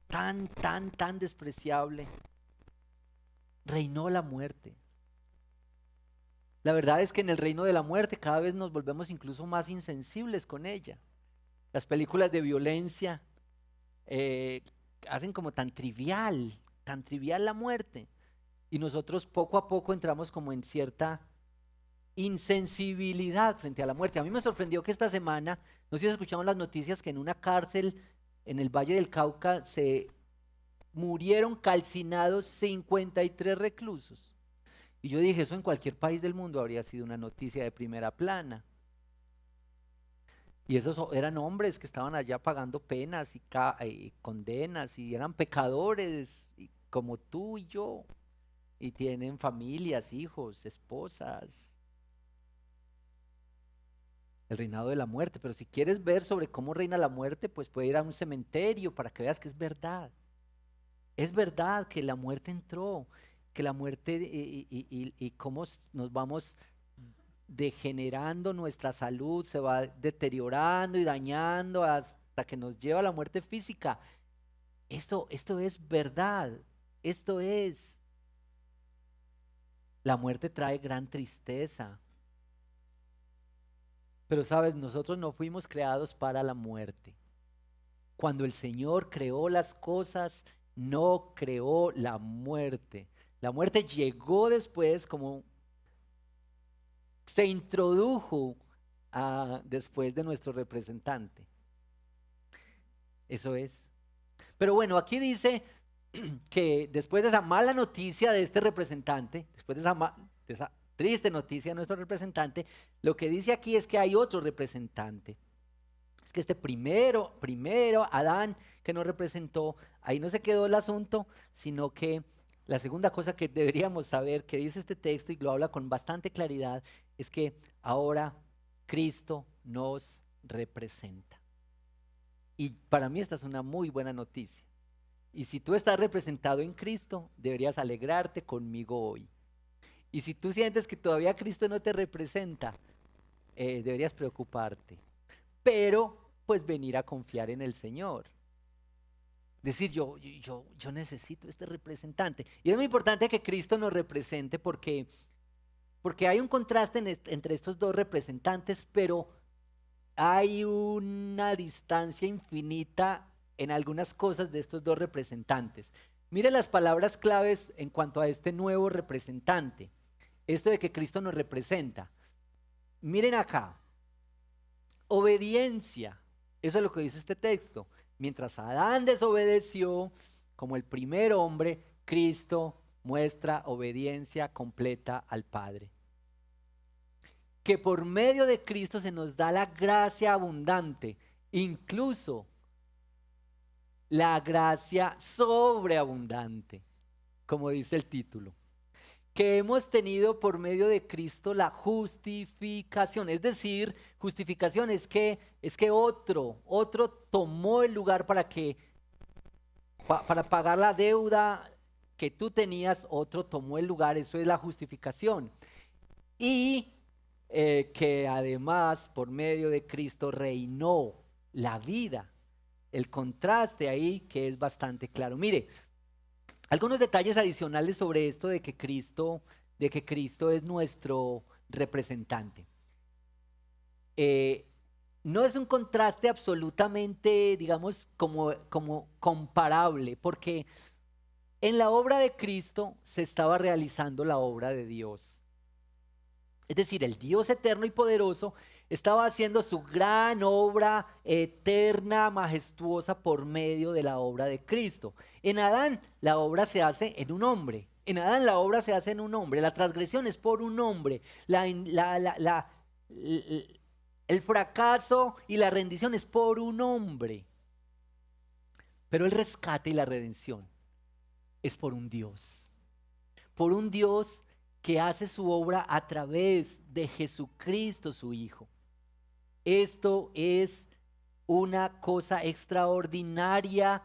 tan despreciable? Reinó la muerte. La verdad es que en el reino de la muerte cada vez nos volvemos incluso más insensibles con ella. Las películas de violencia hacen como tan trivial la muerte. Y nosotros poco a poco entramos como en cierta insensibilidad frente a la muerte. A mí me sorprendió que esta semana, no sé si escucharon las noticias, que en una cárcel en el Valle del Cauca se murieron calcinados 53 reclusos. Y yo dije, eso en cualquier país del mundo habría sido una noticia de primera plana. Y esos eran hombres que estaban allá pagando penas y condenas, y eran pecadores como tú y yo, y tienen familias, hijos, esposas. El reinado de la muerte. Pero si quieres ver sobre cómo reina la muerte, pues puede ir a un cementerio para que veas que es verdad. Es verdad que la muerte entró, que la muerte y cómo nos vamos degenerando, nuestra salud se va deteriorando y dañando hasta que nos lleva a la muerte física. Esto es verdad. Esto es. La muerte trae gran tristeza. Pero sabes, nosotros no fuimos creados para la muerte. Cuando el Señor creó las cosas, no creó la muerte. La muerte llegó después, como se introdujo después de nuestro representante. Eso es. Pero bueno, aquí dice que después de esa mala noticia de este representante, después de esa triste noticia de nuestro representante, lo que dice aquí es que hay otro representante. Es que este primero, Adán, que nos representó, ahí no se quedó el asunto, sino que la segunda cosa que deberíamos saber, que dice este texto y lo habla con bastante claridad, es que ahora Cristo nos representa. Y para mí esta es una muy buena noticia. Y si tú estás representado en Cristo, deberías alegrarte conmigo hoy. Y si tú sientes que todavía Cristo no te representa, deberías preocuparte. Pero, pues venir a confiar en el Señor. Decir, yo necesito este representante. Y es muy importante que Cristo nos represente porque hay un contraste entre estos dos representantes, pero hay una distancia infinita en algunas cosas de estos dos representantes. Mire las palabras claves en cuanto a este nuevo representante. Esto de que Cristo nos representa. Miren acá. Obediencia. Eso es lo que dice este texto. Mientras Adán desobedeció, como el primer hombre, Cristo muestra obediencia completa al Padre. Que por medio de Cristo se nos da la gracia abundante, incluso la gracia sobreabundante, como dice el título. Que hemos tenido por medio de Cristo la justificación. Es decir, justificación es que otro tomó el lugar para pagar la deuda que tú tenías, otro tomó el lugar. Eso es la justificación. Y que además por medio de Cristo reinó la vida. El contraste ahí que es bastante claro. Mire, algunos detalles adicionales sobre esto de que Cristo es nuestro representante. No es un contraste absolutamente, digamos, como comparable, porque en la obra de Cristo se estaba realizando la obra de Dios. Es decir, el Dios eterno y poderoso estaba haciendo su gran obra eterna, majestuosa por medio de la obra de Cristo. En Adán la obra se hace en un hombre. En Adán la obra se hace en un hombre. La transgresión es por un hombre. El fracaso y la rendición es por un hombre. Pero el rescate y la redención es por un Dios. Por un Dios que hace su obra a través de Jesucristo, su Hijo. Esto es una cosa extraordinaria,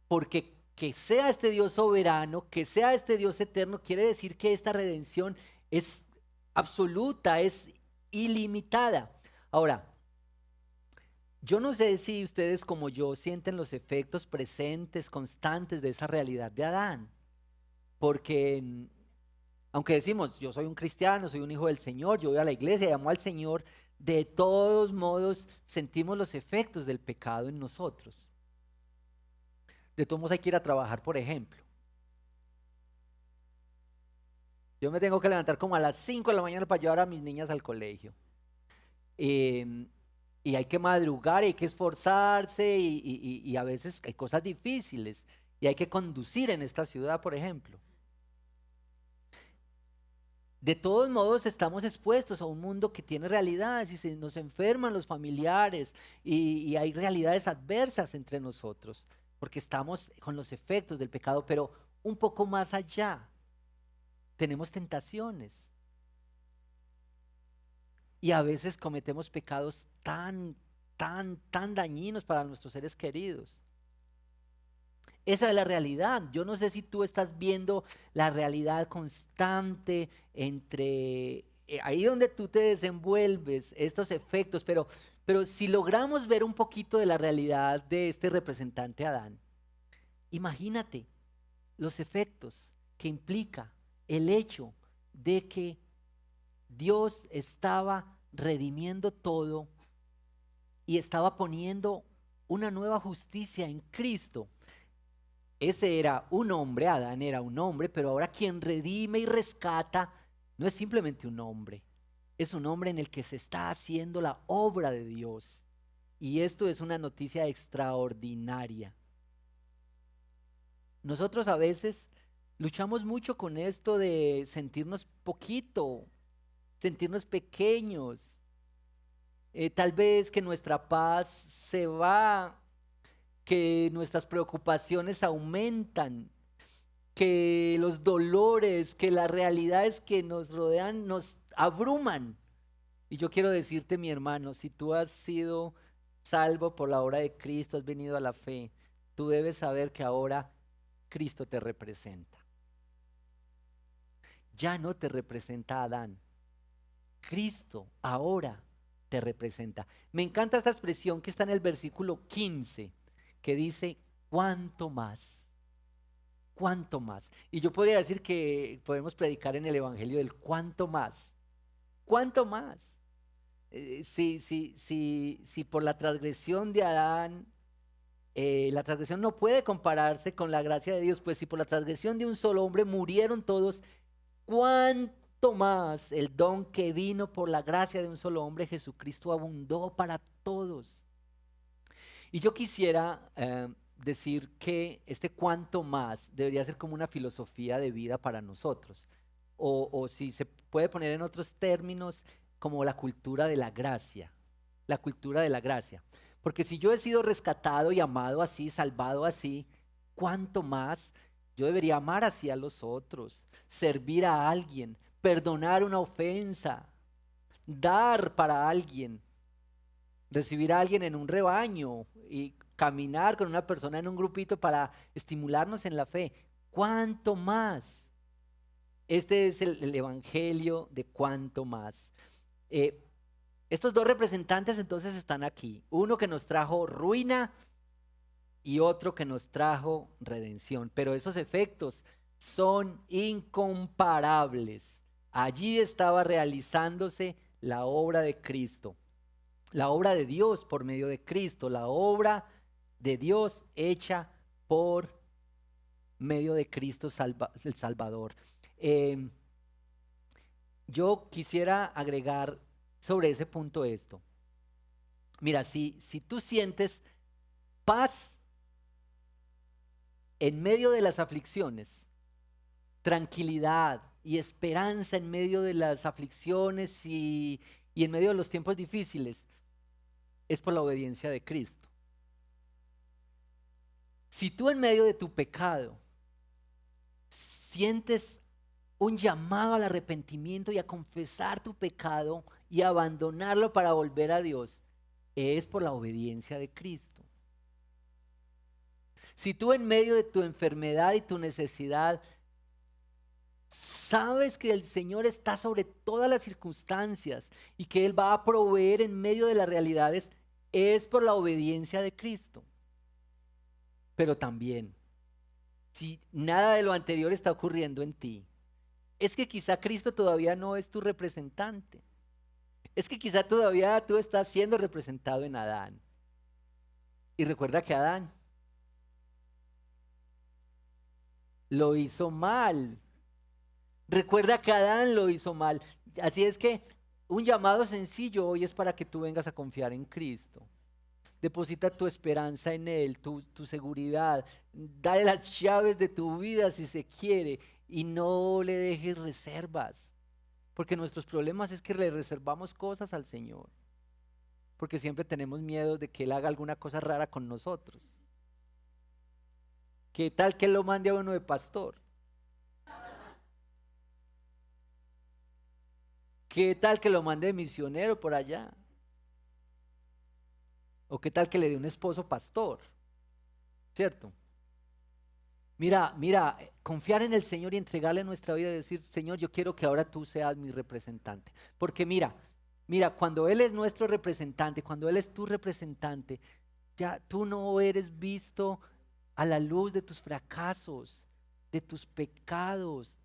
porque que sea este Dios soberano, que sea este Dios eterno, quiere decir que esta redención es absoluta, es ilimitada. Ahora, yo no sé si ustedes como yo sienten los efectos presentes, constantes de esa realidad de Adán, porque aunque decimos, yo soy un cristiano, soy un hijo del Señor, yo voy a la iglesia, amo al Señor, de todos modos sentimos los efectos del pecado en nosotros. De todos modos hay que ir a trabajar, por ejemplo. Yo me tengo que levantar como a las 5 de la mañana para llevar a mis niñas al colegio. Y hay que madrugar, hay que esforzarse y a veces hay cosas difíciles. Y hay que conducir en esta ciudad, por ejemplo. De todos modos estamos expuestos a un mundo que tiene realidades y se nos enferman los familiares y hay realidades adversas entre nosotros, porque estamos con los efectos del pecado, pero un poco más allá. Tenemos tentaciones. Y a veces cometemos pecados tan dañinos para nuestros seres queridos. Esa es la realidad. Yo no sé si tú estás viendo la realidad constante entre ahí donde tú te desenvuelves, estos efectos, pero si logramos ver un poquito de la realidad de este representante Adán, imagínate los efectos que implica el hecho de que Dios estaba redimiendo todo y estaba poniendo una nueva justicia en Cristo. Ese era un hombre, Adán era un hombre, pero ahora quien redime y rescata no es simplemente un hombre, es un hombre en el que se está haciendo la obra de Dios. Y esto es una noticia extraordinaria. Nosotros a veces luchamos mucho con esto de sentirnos poquito, sentirnos pequeños. Tal vez que nuestra paz se va, que nuestras preocupaciones aumentan, que los dolores, que las realidades que nos rodean nos abruman. Y yo quiero decirte, mi hermano, si tú has sido salvo por la obra de Cristo, has venido a la fe, tú debes saber que ahora Cristo te representa. Ya no te representa Adán. Cristo ahora te representa. Me encanta esta expresión que está en el versículo 15, que dice, ¿cuánto más? ¿Cuánto más? Y yo podría decir que podemos predicar en el evangelio del cuánto más. ¿Cuánto más? Si por la transgresión de Adán, la transgresión no puede compararse con la gracia de Dios, pues si por la transgresión de un solo hombre murieron todos, ¿cuánto más el don que vino por la gracia de un solo hombre, Jesucristo, abundó para todos? Y yo quisiera decir que este cuánto más debería ser como una filosofía de vida para nosotros, o si se puede poner en otros términos, como la cultura de la gracia, la cultura de la gracia. Porque si yo he sido rescatado y amado así, salvado así, ¿cuánto más yo debería amar así a los otros, servir a alguien, perdonar una ofensa, dar para alguien, recibir a alguien en un rebaño y caminar con una persona en un grupito para estimularnos en la fe? ¿Cuánto más? Este es el evangelio de cuánto más. Estos dos representantes entonces están aquí. Uno que nos trajo ruina y otro que nos trajo redención. Pero esos efectos son incomparables. Allí estaba realizándose la obra de Cristo. La obra de Dios por medio de Cristo, la obra de Dios hecha por medio de Cristo el Salvador. Yo quisiera agregar sobre ese punto esto. Mira, si tú sientes paz en medio de las aflicciones, tranquilidad y esperanza en medio de las aflicciones y en medio de los tiempos difíciles, es por la obediencia de Cristo. Si tú en medio de tu pecado sientes un llamado al arrepentimiento y a confesar tu pecado y abandonarlo para volver a Dios, es por la obediencia de Cristo. Si tú en medio de tu enfermedad y tu necesidad sabes que el Señor está sobre todas las circunstancias y que Él va a proveer en medio de las realidades, es por la obediencia de Cristo. Pero también, si nada de lo anterior está ocurriendo en ti, es que quizá Cristo todavía no es tu representante. Es que quizá todavía tú estás siendo representado en Adán. Y recuerda que Adán lo hizo mal. Recuerda que Adán lo hizo mal. Así es que un llamado sencillo hoy es para que tú vengas a confiar en Cristo. Deposita tu esperanza en Él, tu seguridad. Dale las llaves de tu vida si se quiere y no le dejes reservas. Porque nuestros problemas es que le reservamos cosas al Señor. Porque siempre tenemos miedo de que Él haga alguna cosa rara con nosotros. ¿Qué tal que Él lo mande a uno de pastor? ¿Qué tal que lo mande de misionero por allá? ¿O qué tal que le dé un esposo pastor? ¿Cierto? Mira, confiar en el Señor y entregarle nuestra vida y decir, Señor, yo quiero que ahora tú seas mi representante. Porque mira, cuando Él es nuestro representante, cuando Él es tu representante, ya tú no eres visto a la luz de tus fracasos, de tus pecados,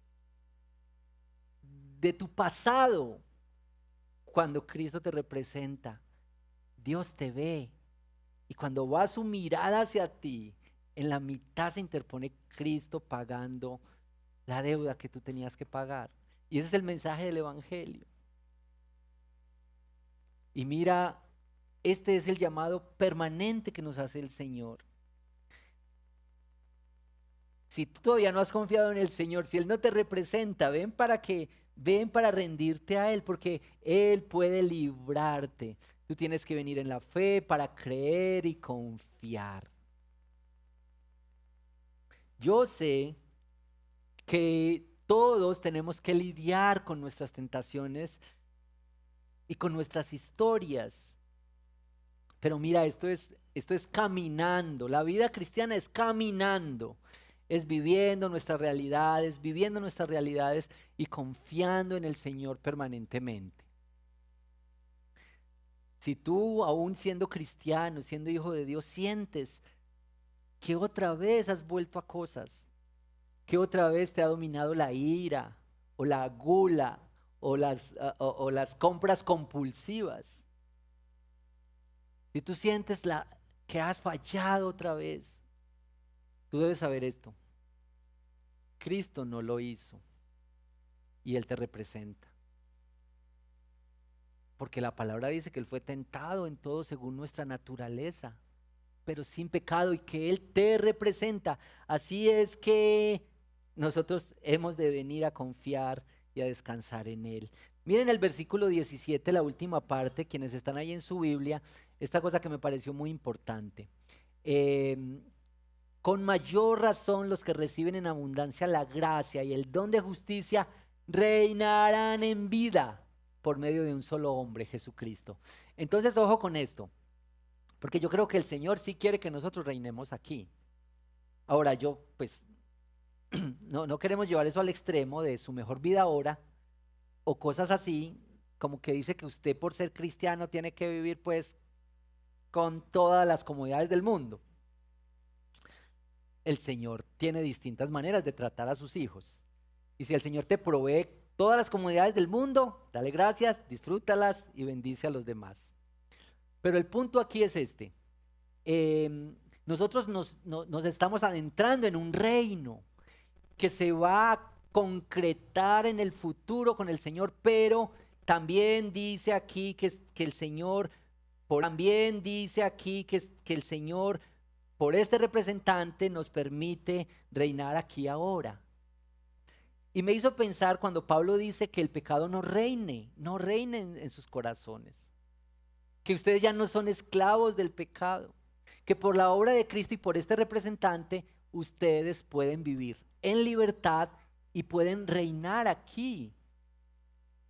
de tu pasado. Cuando Cristo te representa, Dios te ve. Y cuando va su mirada hacia ti, en la mitad se interpone Cristo pagando la deuda que tú tenías que pagar. Y ese es el mensaje del Evangelio. Y mira, este es el llamado permanente que nos hace el Señor. Si tú todavía no has confiado en el Señor, si Él no te representa, ven para rendirte a Él, porque Él puede librarte. Tú tienes que venir en la fe para creer y confiar. Yo sé que todos tenemos que lidiar con nuestras tentaciones y con nuestras historias. Pero mira, esto es caminando. La vida cristiana es caminando. Es viviendo nuestras realidades y confiando en el Señor permanentemente. Si tú, aún siendo cristiano, siendo hijo de Dios, sientes que otra vez has vuelto a cosas, que otra vez te ha dominado la ira o la gula o las compras compulsivas, si tú sientes que has fallado otra vez, tú debes saber esto: Cristo no lo hizo y Él te representa. Porque la palabra dice que Él fue tentado en todo según nuestra naturaleza, pero sin pecado, y que Él te representa. Así es que nosotros hemos de venir a confiar y a descansar en Él. Miren el versículo 17, la última parte, quienes están ahí en su Biblia, esta cosa que me pareció muy importante. Con mayor razón los que reciben en abundancia la gracia y el don de justicia reinarán en vida por medio de un solo hombre, Jesucristo. Entonces, ojo con esto, porque yo creo que el Señor sí quiere que nosotros reinemos aquí. Ahora, no queremos llevar eso al extremo de su mejor vida ahora, o cosas así, como que dice que usted por ser cristiano tiene que vivir pues con todas las comodidades del mundo. El Señor tiene distintas maneras de tratar a sus hijos. Y si el Señor te provee todas las comodidades del mundo, dale gracias, disfrútalas y bendice a los demás. Pero el punto aquí es este. Nosotros nos estamos adentrando en un reino que se va a concretar en el futuro con el Señor, pero también dice aquí que el Señor, por este representante, nos permite reinar aquí ahora. Y me hizo pensar cuando Pablo dice que el pecado no reine en sus corazones, que ustedes ya no son esclavos del pecado, que por la obra de Cristo y por este representante, ustedes pueden vivir en libertad y pueden reinar aquí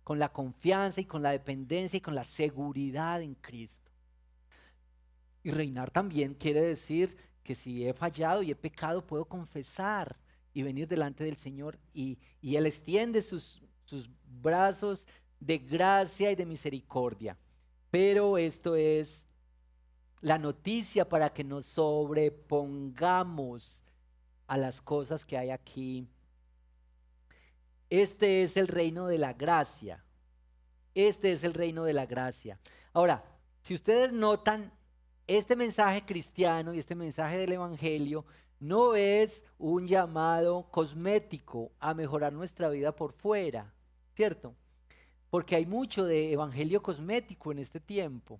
con la confianza y con la dependencia y con la seguridad en Cristo. Y reinar también quiere decir que si he fallado y he pecado, puedo confesar y venir delante del Señor y Él extiende sus brazos de gracia y de misericordia. Pero esto es la noticia para que nos sobrepongamos a las cosas que hay aquí. Este es el reino de la gracia. Este es el reino de la gracia. Ahora, si ustedes notan, este mensaje cristiano y este mensaje del Evangelio no es un llamado cosmético a mejorar nuestra vida por fuera, ¿cierto? Porque hay mucho de evangelio cosmético en este tiempo,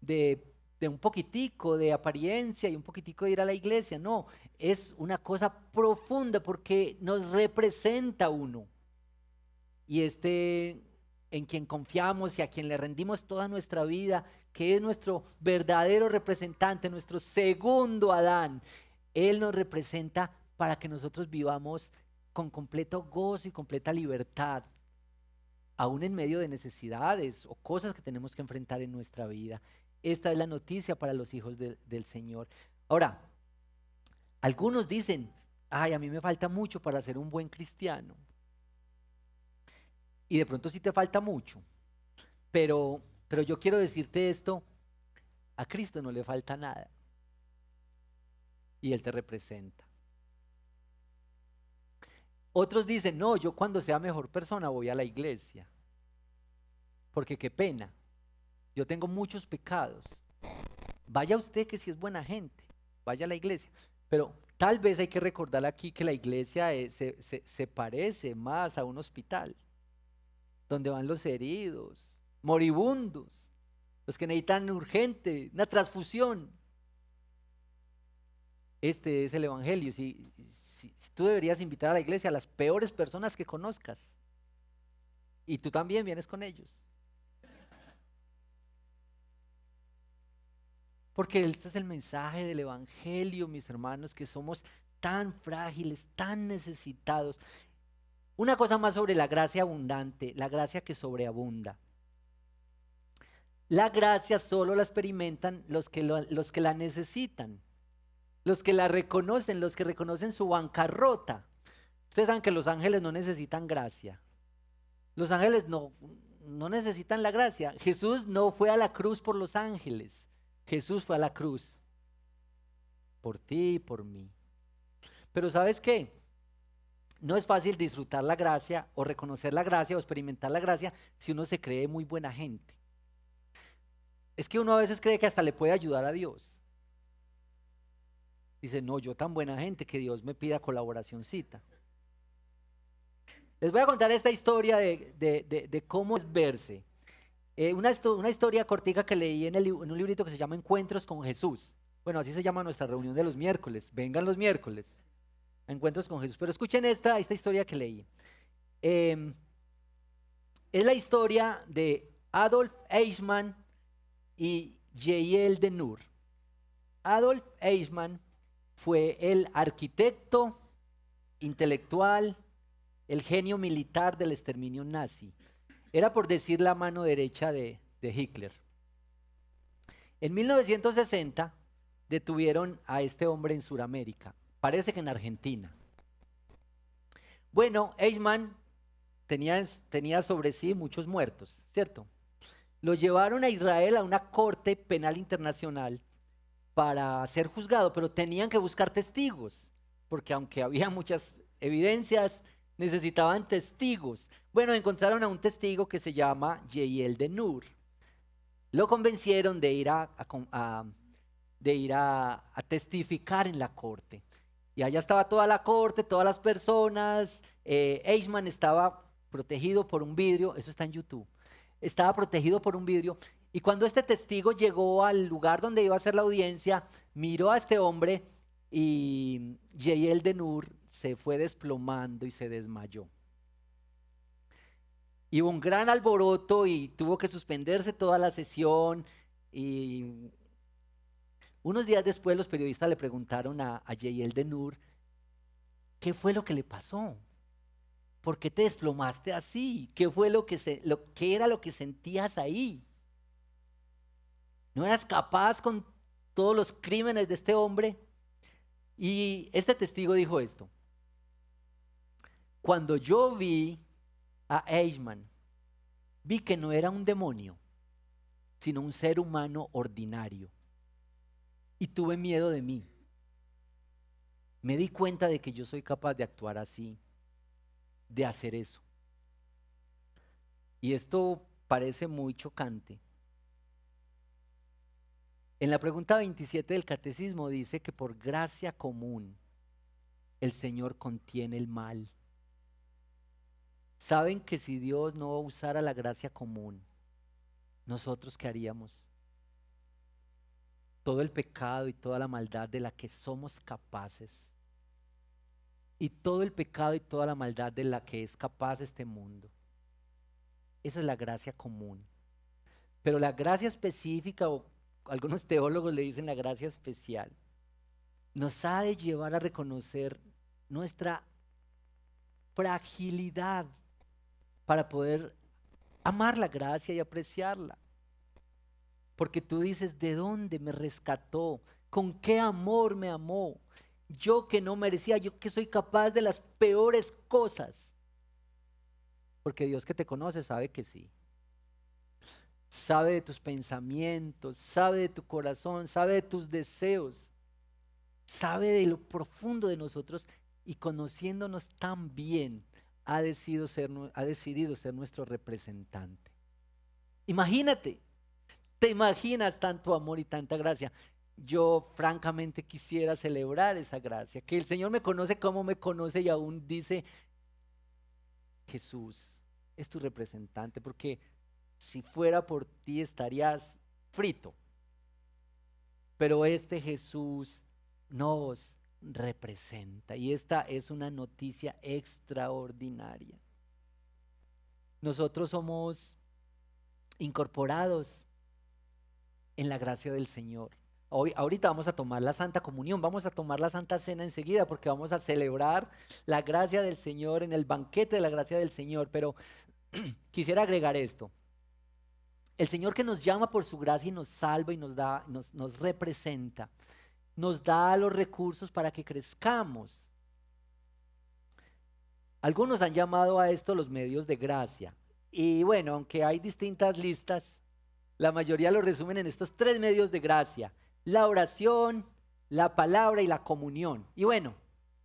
de un poquitico de apariencia y un poquitico de ir a la iglesia. No, es una cosa profunda porque nos representa uno. Y en quien confiamos y a quien le rendimos toda nuestra vida, que es nuestro verdadero representante, nuestro segundo Adán, Él nos representa para que nosotros vivamos con completo gozo y completa libertad, aún en medio de necesidades o cosas que tenemos que enfrentar en nuestra vida. Esta es la noticia para los hijos del Señor. Ahora, algunos dicen, ay, a mí me falta mucho para ser un buen cristiano. Y de pronto sí te falta mucho, pero yo quiero decirte esto, a Cristo no le falta nada. Y Él te representa. Otros dicen, no, yo cuando sea mejor persona voy a la iglesia. Porque qué pena, yo tengo muchos pecados. Vaya usted que si es buena gente, vaya a la iglesia. Pero tal vez hay que recordar aquí que la iglesia se parece más a un hospital, donde van los heridos, moribundos, los que necesitan urgente, una transfusión. Este es el Evangelio. Si tú deberías invitar a la iglesia a las peores personas que conozcas, y tú también vienes con ellos. Porque este es el mensaje del Evangelio, mis hermanos, que somos tan frágiles, tan necesitados. Una cosa más sobre la gracia abundante, la gracia que sobreabunda. La gracia solo la experimentan los que la necesitan, los que la reconocen, los que reconocen su bancarrota. Ustedes saben que los ángeles no necesitan gracia. Los ángeles no necesitan la gracia. Jesús no fue a la cruz por los ángeles. Jesús fue a la cruz por ti y por mí. Pero ¿sabes qué? No es fácil disfrutar la gracia o reconocer la gracia o experimentar la gracia si uno se cree muy buena gente. Es que uno a veces cree que hasta le puede ayudar a Dios. Dice, no, yo tan buena gente que Dios me pida colaboracioncita. Les voy a contar esta historia de cómo es verse. Una historia cortica que leí en un librito que se llama Encuentros con Jesús. Bueno, así se llama nuestra reunión de los miércoles. Vengan los miércoles. Encuentros con Jesús. Pero escuchen esta historia que leí. Es la historia de Adolf Eichmann y Yael de-Nur. Adolf Eichmann fue el arquitecto intelectual, el genio militar del exterminio nazi. Era, por decir, la mano derecha de Hitler. En 1960 detuvieron a este hombre en Sudamérica, parece que en Argentina. Bueno, Eichmann tenía sobre sí muchos muertos, ¿cierto? Lo llevaron a Israel a una corte penal internacional para ser juzgado, pero tenían que buscar testigos, porque aunque había muchas evidencias, necesitaban testigos. Bueno, encontraron a un testigo que se llama Yael de-Nur. Lo convencieron de ir a testificar en la corte. Y allá estaba toda la corte, todas las personas. Eichmann estaba protegido por un vidrio, eso está en YouTube. Estaba protegido por un vidrio. Y cuando este testigo llegó al lugar donde iba a hacer la audiencia, miró a este hombre y Yael de-Nur se fue desplomando y se desmayó. Y hubo un gran alboroto y tuvo que suspenderse toda la sesión. Unos días después los periodistas le preguntaron a Yael de Nur, ¿qué fue lo que le pasó? ¿Por qué te desplomaste así? ¿Qué fue qué era lo que sentías ahí? ¿No eras capaz con todos los crímenes de este hombre? Y este testigo dijo esto: cuando yo vi a Eichmann, vi que no era un demonio, sino un ser humano ordinario. Y tuve miedo de mí. Me di cuenta de que yo soy capaz de actuar así, de hacer eso. Y esto parece muy chocante. En la pregunta 27 del catecismo dice que por gracia común el Señor contiene el mal. ¿Saben que si Dios no usara la gracia común, nosotros qué haríamos? Todo el pecado y toda la maldad de la que somos capaces, y todo el pecado y toda la maldad de la que es capaz este mundo, esa es la gracia común. Pero la gracia específica, o algunos teólogos le dicen la gracia especial, nos ha de llevar a reconocer nuestra fragilidad para poder amar la gracia y apreciarla. Porque tú dices, ¿de dónde me rescató? ¿Con qué amor me amó? Yo que no merecía, yo que soy capaz de las peores cosas. Porque Dios que te conoce sabe que sí. Sabe de tus pensamientos, sabe de tu corazón, sabe de tus deseos, sabe de lo profundo de nosotros, y conociéndonos tan bien, ha decidido ser nuestro representante. Imagínate, te imaginas tanto amor y tanta gracia. Yo francamente quisiera celebrar esa gracia, que el Señor me conoce como me conoce y aún dice, Jesús es tu representante, porque si fuera por ti estarías frito. Pero este Jesús nos representa, y esta es una noticia extraordinaria. Nosotros somos incorporados en la gracia del Señor. Ahorita vamos a tomar la Santa Comunión, vamos a tomar la Santa Cena enseguida, porque vamos a celebrar la gracia del Señor en el banquete de la gracia del Señor. Pero quisiera agregar esto: el Señor que nos llama por su gracia y nos salva y nos representa, nos da los recursos para que crezcamos. Algunos han llamado a esto los medios de gracia. Y bueno, aunque hay distintas listas, la mayoría lo resumen en estos 3 medios de gracia: la oración, la palabra y la comunión. Y bueno,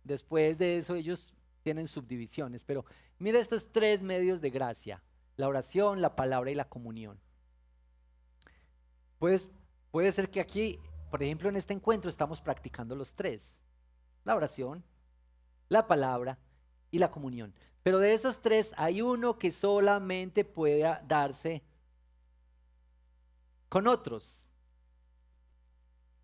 después de eso ellos tienen subdivisiones, pero mira estos 3 medios de gracia: la oración, la palabra y la comunión. Pues puede ser que aquí, por ejemplo, en este encuentro estamos practicando los 3: la oración, la palabra y la comunión. Pero de esos 3 hay uno que solamente puede darse con otros.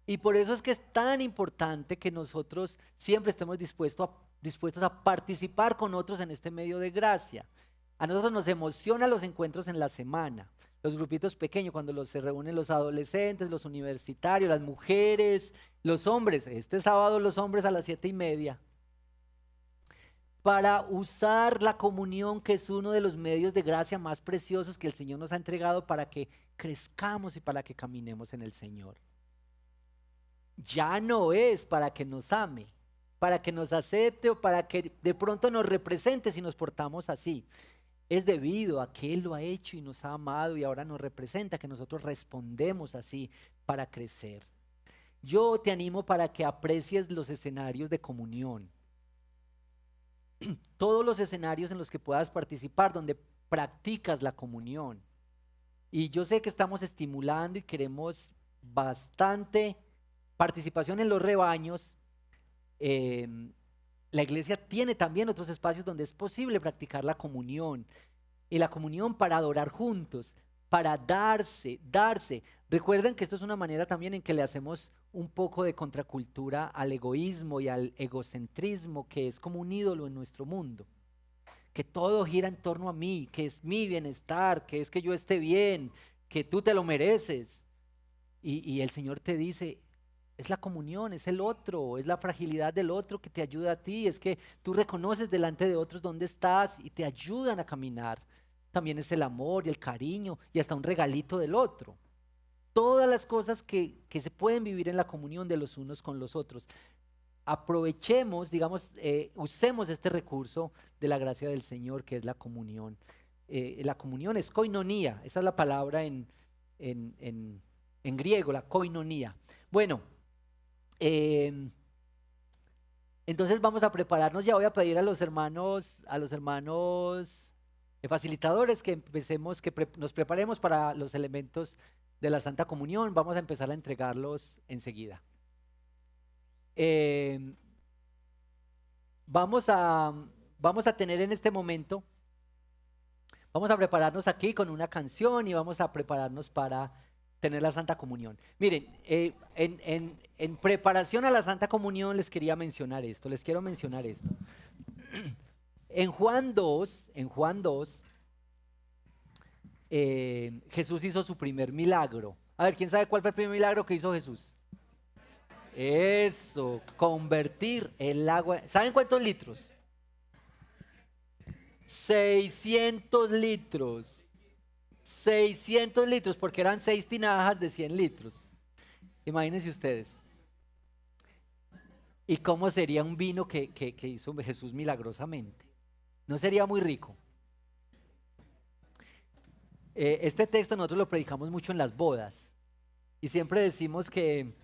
Y por eso es que es tan importante que nosotros siempre estemos dispuestos a participar con otros en este medio de gracia. A nosotros nos emociona los encuentros en la semana, los grupitos pequeños, cuando se reúnen los adolescentes, los universitarios, las mujeres, los hombres. Este sábado los hombres a las 7:30. Para usar la comunión, que es uno de los medios de gracia más preciosos que el Señor nos ha entregado para que crezcamos y para que caminemos en el Señor. Ya no es para que nos ame, para que nos acepte o para que de pronto nos represente si nos portamos así. Es debido a que Él lo ha hecho y nos ha amado y ahora nos representa, que nosotros respondemos así para crecer. Yo te animo para que aprecies los escenarios de comunión. Todos los escenarios en los que puedas participar, donde practicas la comunión. Y yo sé que estamos estimulando y queremos bastante participación en los rebaños. La iglesia tiene también otros espacios donde es posible practicar la comunión. Y la comunión para adorar juntos, para darse. Recuerden que esto es una manera también en que le hacemos un poco de contracultura al egoísmo y al egocentrismo, que es como un ídolo en nuestro mundo. Que todo gira en torno a mí, que es mi bienestar, que es que yo esté bien, que tú te lo mereces. Y el Señor te dice, es la comunión, es el otro, es la fragilidad del otro que te ayuda a ti, es que tú reconoces delante de otros dónde estás y te ayudan a caminar. También es el amor y el cariño y hasta un regalito del otro. Todas las cosas que se pueden vivir en la comunión de los unos con los otros. Aprovechemos, digamos, usemos este recurso de la gracia del Señor que es la comunión. La comunión es koinonía, esa es la palabra en griego, la koinonía. Bueno, entonces vamos a prepararnos. Ya voy a pedir a los hermanos facilitadores que empecemos, nos preparemos para los elementos de la Santa Comunión. Vamos a empezar a entregarlos enseguida. Vamos a tener en este momento, vamos a prepararnos aquí con una canción y vamos a prepararnos para tener la Santa Comunión. Miren, en preparación a la Santa Comunión les quiero mencionar esto. En Juan 2, Jesús hizo su primer milagro. A ver, ¿quién sabe cuál fue el primer milagro que hizo Jesús? Eso, convertir el agua. ¿Saben cuántos litros? 600 litros. 600 litros, porque eran 6 tinajas de 100 litros. Imagínense ustedes. ¿Y cómo sería un vino que hizo Jesús milagrosamente? ¿No sería muy rico? Este texto nosotros lo predicamos mucho en las bodas. Y siempre decimos que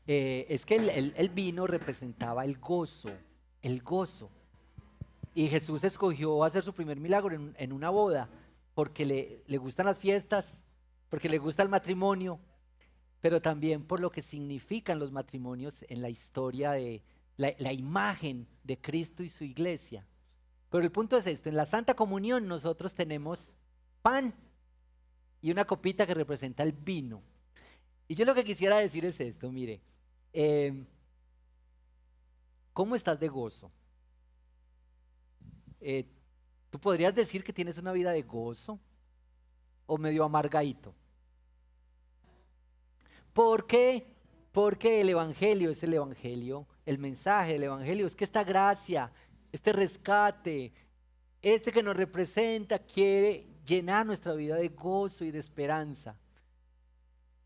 es que el vino representaba el gozo. Y Jesús escogió hacer su primer milagro en una boda porque le gustan las fiestas, porque le gusta el matrimonio, pero también por lo que significan los matrimonios en la historia de la imagen de Cristo y su iglesia. Pero el punto es esto: en la Santa Comunión nosotros tenemos pan y una copita que representa el vino. Y yo lo que quisiera decir es esto, mire, ¿cómo estás de gozo? ¿Tú podrías decir que tienes una vida de gozo o medio amargadito? ¿Por qué? Porque el Evangelio es el Evangelio, el mensaje del Evangelio es que esta gracia, este rescate, este que nos representa, quiere llenar nuestra vida de gozo y de esperanza.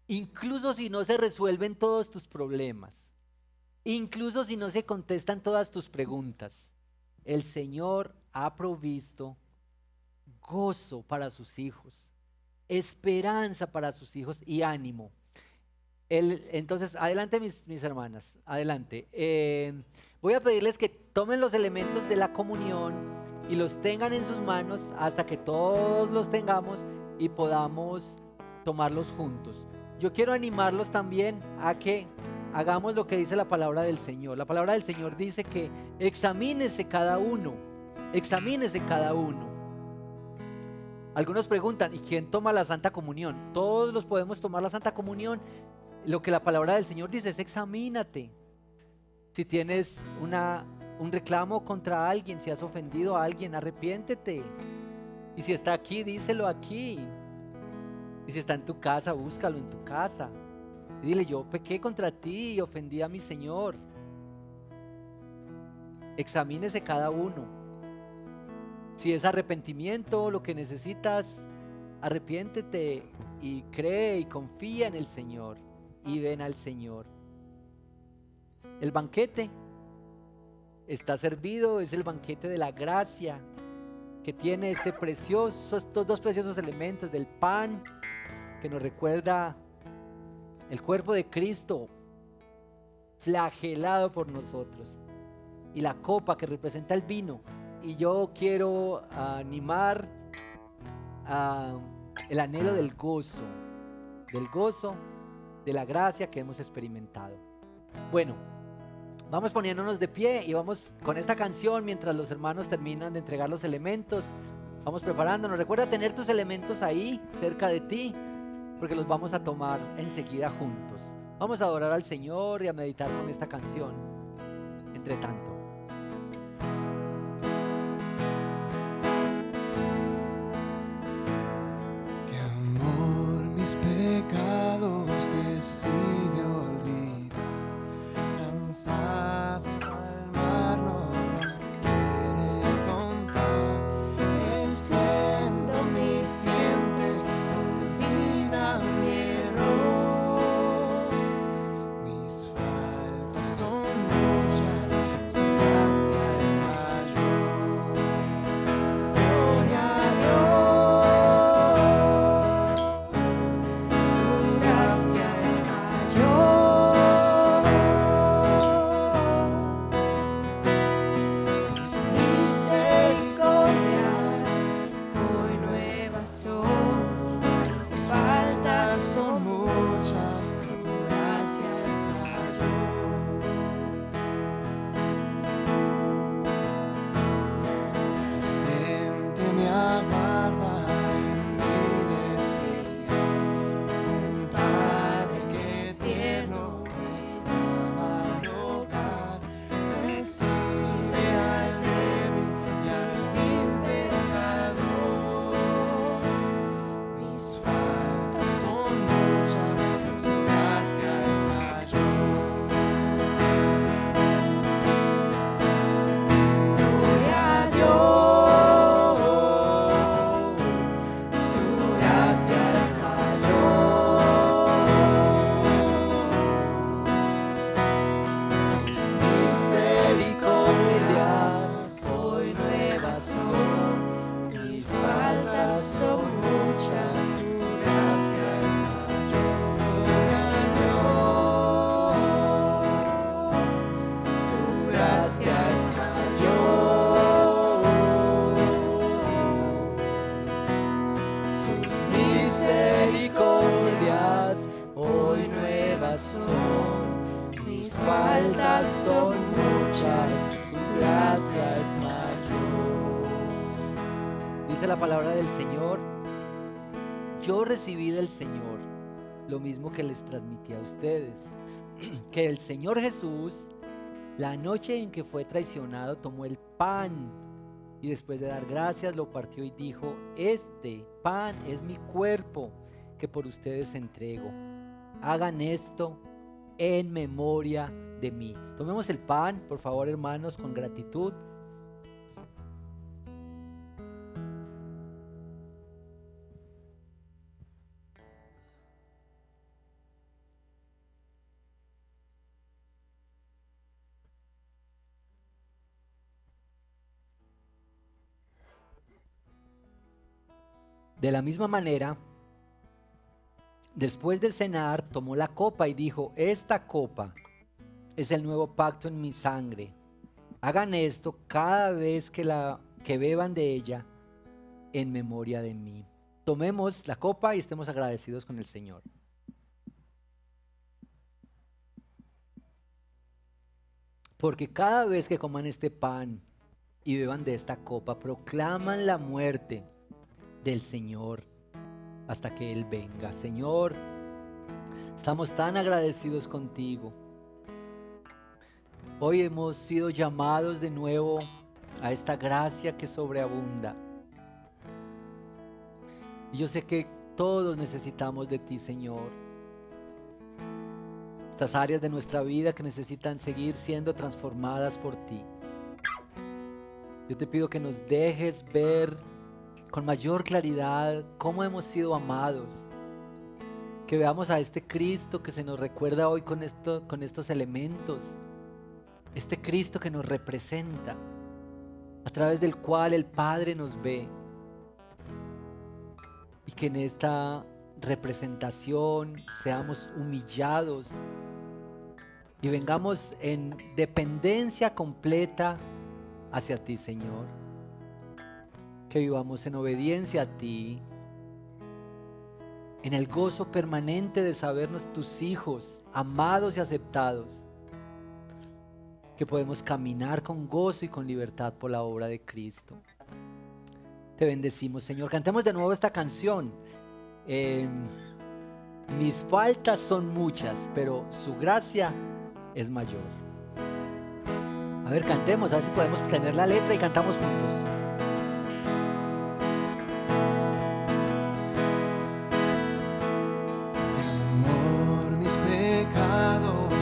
Incluso si no se resuelven todos tus problemas, incluso si no se contestan todas tus preguntas, el Señor ha provisto gozo para sus hijos, esperanza para sus hijos y ánimo. Entonces, adelante mis hermanas, adelante. Voy a pedirles que tomen los elementos de la comunión y los tengan en sus manos hasta que todos los tengamos y podamos tomarlos juntos. Yo quiero animarlos también a que hagamos lo que dice la palabra del Señor. La palabra del Señor dice que examínese cada uno. Algunos preguntan, ¿y quién toma la Santa Comunión? Todos los podemos tomar la Santa Comunión. Lo que la palabra del Señor dice es examínate. Si tienes un reclamo contra alguien, si has ofendido a alguien, arrepiéntete. Y si está aquí, díselo aquí. Y si está en tu casa, búscalo en tu casa. Y dile, yo pequé contra ti y ofendí a mi Señor. Examínese cada uno. Si es arrepentimiento lo que necesitas, arrepiéntete y cree y confía en el Señor y ven al Señor. El banquete está servido, es el banquete de la gracia que tiene estos dos preciosos elementos del pan que nos recuerda el cuerpo de Cristo flagelado por nosotros y la copa que representa el vino. Y yo quiero animar el anhelo del gozo de la gracia que hemos experimentado. Bueno, vamos poniéndonos de pie y vamos con esta canción mientras los hermanos terminan de entregar los elementos. Vamos preparándonos. Recuerda tener tus elementos ahí cerca de ti, porque los vamos a tomar enseguida juntos. Vamos a adorar al Señor y a meditar con esta canción. Entre tanto, qué amor mis pecados decidió mis faltas son muchas, su gracia es mayor. Dice la palabra del Señor: yo recibí del Señor lo mismo que les transmití a ustedes, que el Señor Jesús, la noche en que fue traicionado, tomó el pan y después de dar gracias lo partió y dijo: este pan es mi cuerpo que por ustedes entrego. Hagan esto en memoria de mí. Tomemos el pan, por favor, hermanos, con gratitud. De la misma manera, después de cenar, tomó la copa y dijo: esta copa es el nuevo pacto en mi sangre. Hagan esto cada vez que beban de ella en memoria de mí. Tomemos la copa y estemos agradecidos con el Señor. Porque cada vez que coman este pan y beban de esta copa, proclaman la muerte del Señor hasta que Él venga. Señor, estamos tan agradecidos contigo. Hoy hemos sido llamados de nuevo a esta gracia que sobreabunda. Y yo sé que todos necesitamos de ti, Señor. Estas áreas de nuestra vida que necesitan seguir siendo transformadas por ti. Yo te pido que nos dejes ver con mayor claridad cómo hemos sido amados, que veamos a este Cristo que se nos recuerda hoy con estos elementos, este Cristo que nos representa, a través del cual el Padre nos ve, y que en esta representación seamos humillados y vengamos en dependencia completa hacia ti, Señor. Que vivamos en obediencia a ti, en el gozo permanente de sabernos tus hijos, amados y aceptados, que podemos caminar con gozo y con libertad por la obra de Cristo. Te bendecimos, Señor. Cantemos de nuevo esta canción. Mis faltas son muchas, pero su gracia es mayor. A ver, cantemos, a ver si podemos tener la letra y cantamos juntos.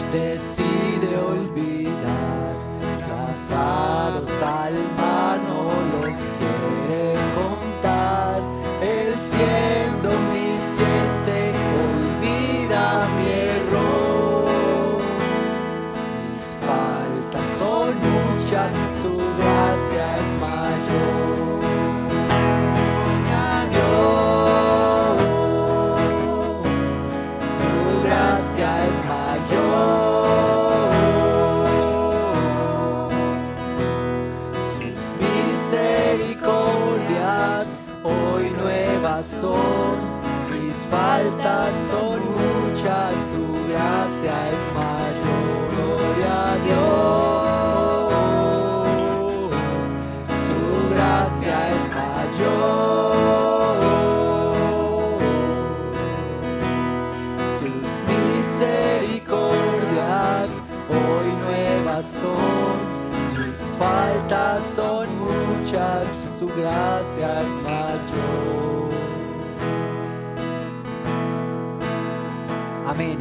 Decide olvidar, lanzados al mar no los quiere contar. Él siendo omnisciente olvida mi error. Mis faltas son muchas, su gracia es mayor. Son, mis faltas son muchas, su gracia es mayor. Gloria a Dios, su gracia es mayor. Sus misericordias hoy nuevas son, mis faltas son muchas, su gracia es mayor. Amén.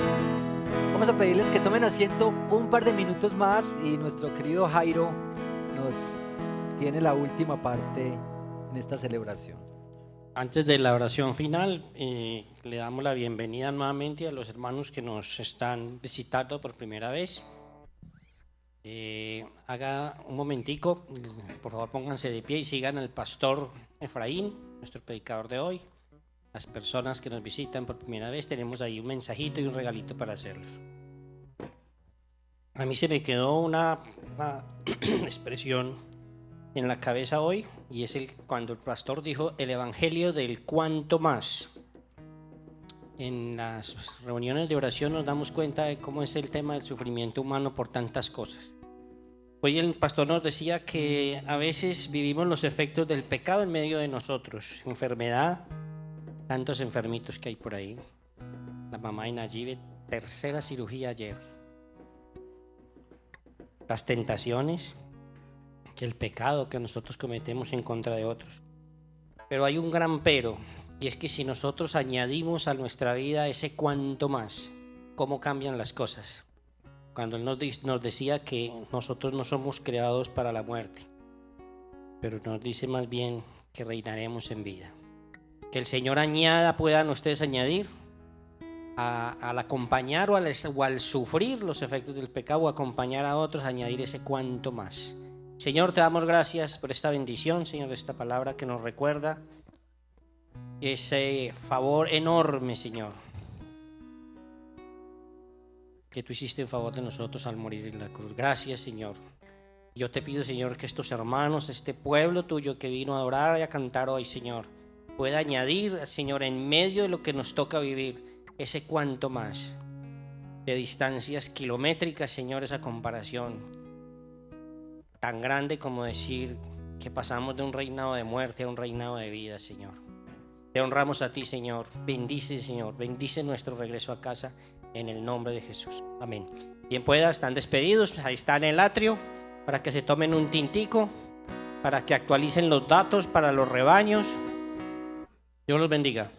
Vamos a pedirles que tomen asiento un par de minutos más y nuestro querido Jairo nos tiene la última parte en esta celebración. Antes de la oración final, le damos la bienvenida nuevamente a los hermanos que nos están visitando por primera vez. Haga un momentico, por favor pónganse de pie y sigan al pastor Efraín, nuestro predicador de hoy. Las personas que nos visitan por primera vez, tenemos ahí un mensajito y un regalito para hacerlos. A mí se me quedó una expresión en la cabeza hoy, y es cuando el pastor dijo el evangelio del cuánto más. en las reuniones de oración nos damos cuenta de cómo es el tema del sufrimiento humano por tantas cosas. Hoy el pastor nos decía que a veces vivimos los efectos del pecado en medio de nosotros. Enfermedad, tantos enfermitos que hay por ahí. La mamá de Nayibe, tercera cirugía ayer. Las tentaciones, que el pecado que nosotros cometemos en contra de otros. Pero hay un gran pero, y es que si nosotros añadimos a nuestra vida ese cuanto más, ¿cómo cambian las cosas? Cuando Él nos decía que nosotros no somos creados para la muerte, pero nos dice más bien que reinaremos en vida. Que el Señor añada, puedan ustedes añadir, al acompañar o al sufrir los efectos del pecado o acompañar a otros, añadir ese cuanto más. Señor, te damos gracias por esta bendición, Señor, de esta palabra que nos recuerda ese favor enorme, Señor, que tú hiciste en favor de nosotros al morir en la cruz. Gracias, Señor. Yo te pido, Señor, que estos hermanos, este pueblo tuyo que vino a orar y a cantar hoy, Señor, pueda añadir, Señor, en medio de lo que nos toca vivir, ese cuanto más de distancias kilométricas, Señor, esa comparación tan grande como decir que pasamos de un reinado de muerte a un reinado de vida, Señor. Te honramos a ti, Señor. Bendice, Señor. Bendice nuestro regreso a casa en el nombre de Jesús. Amén. Bien pueda, están despedidos. Ahí está en el atrio para que se tomen un tintico, para que actualicen los datos para los rebaños. Dios los bendiga.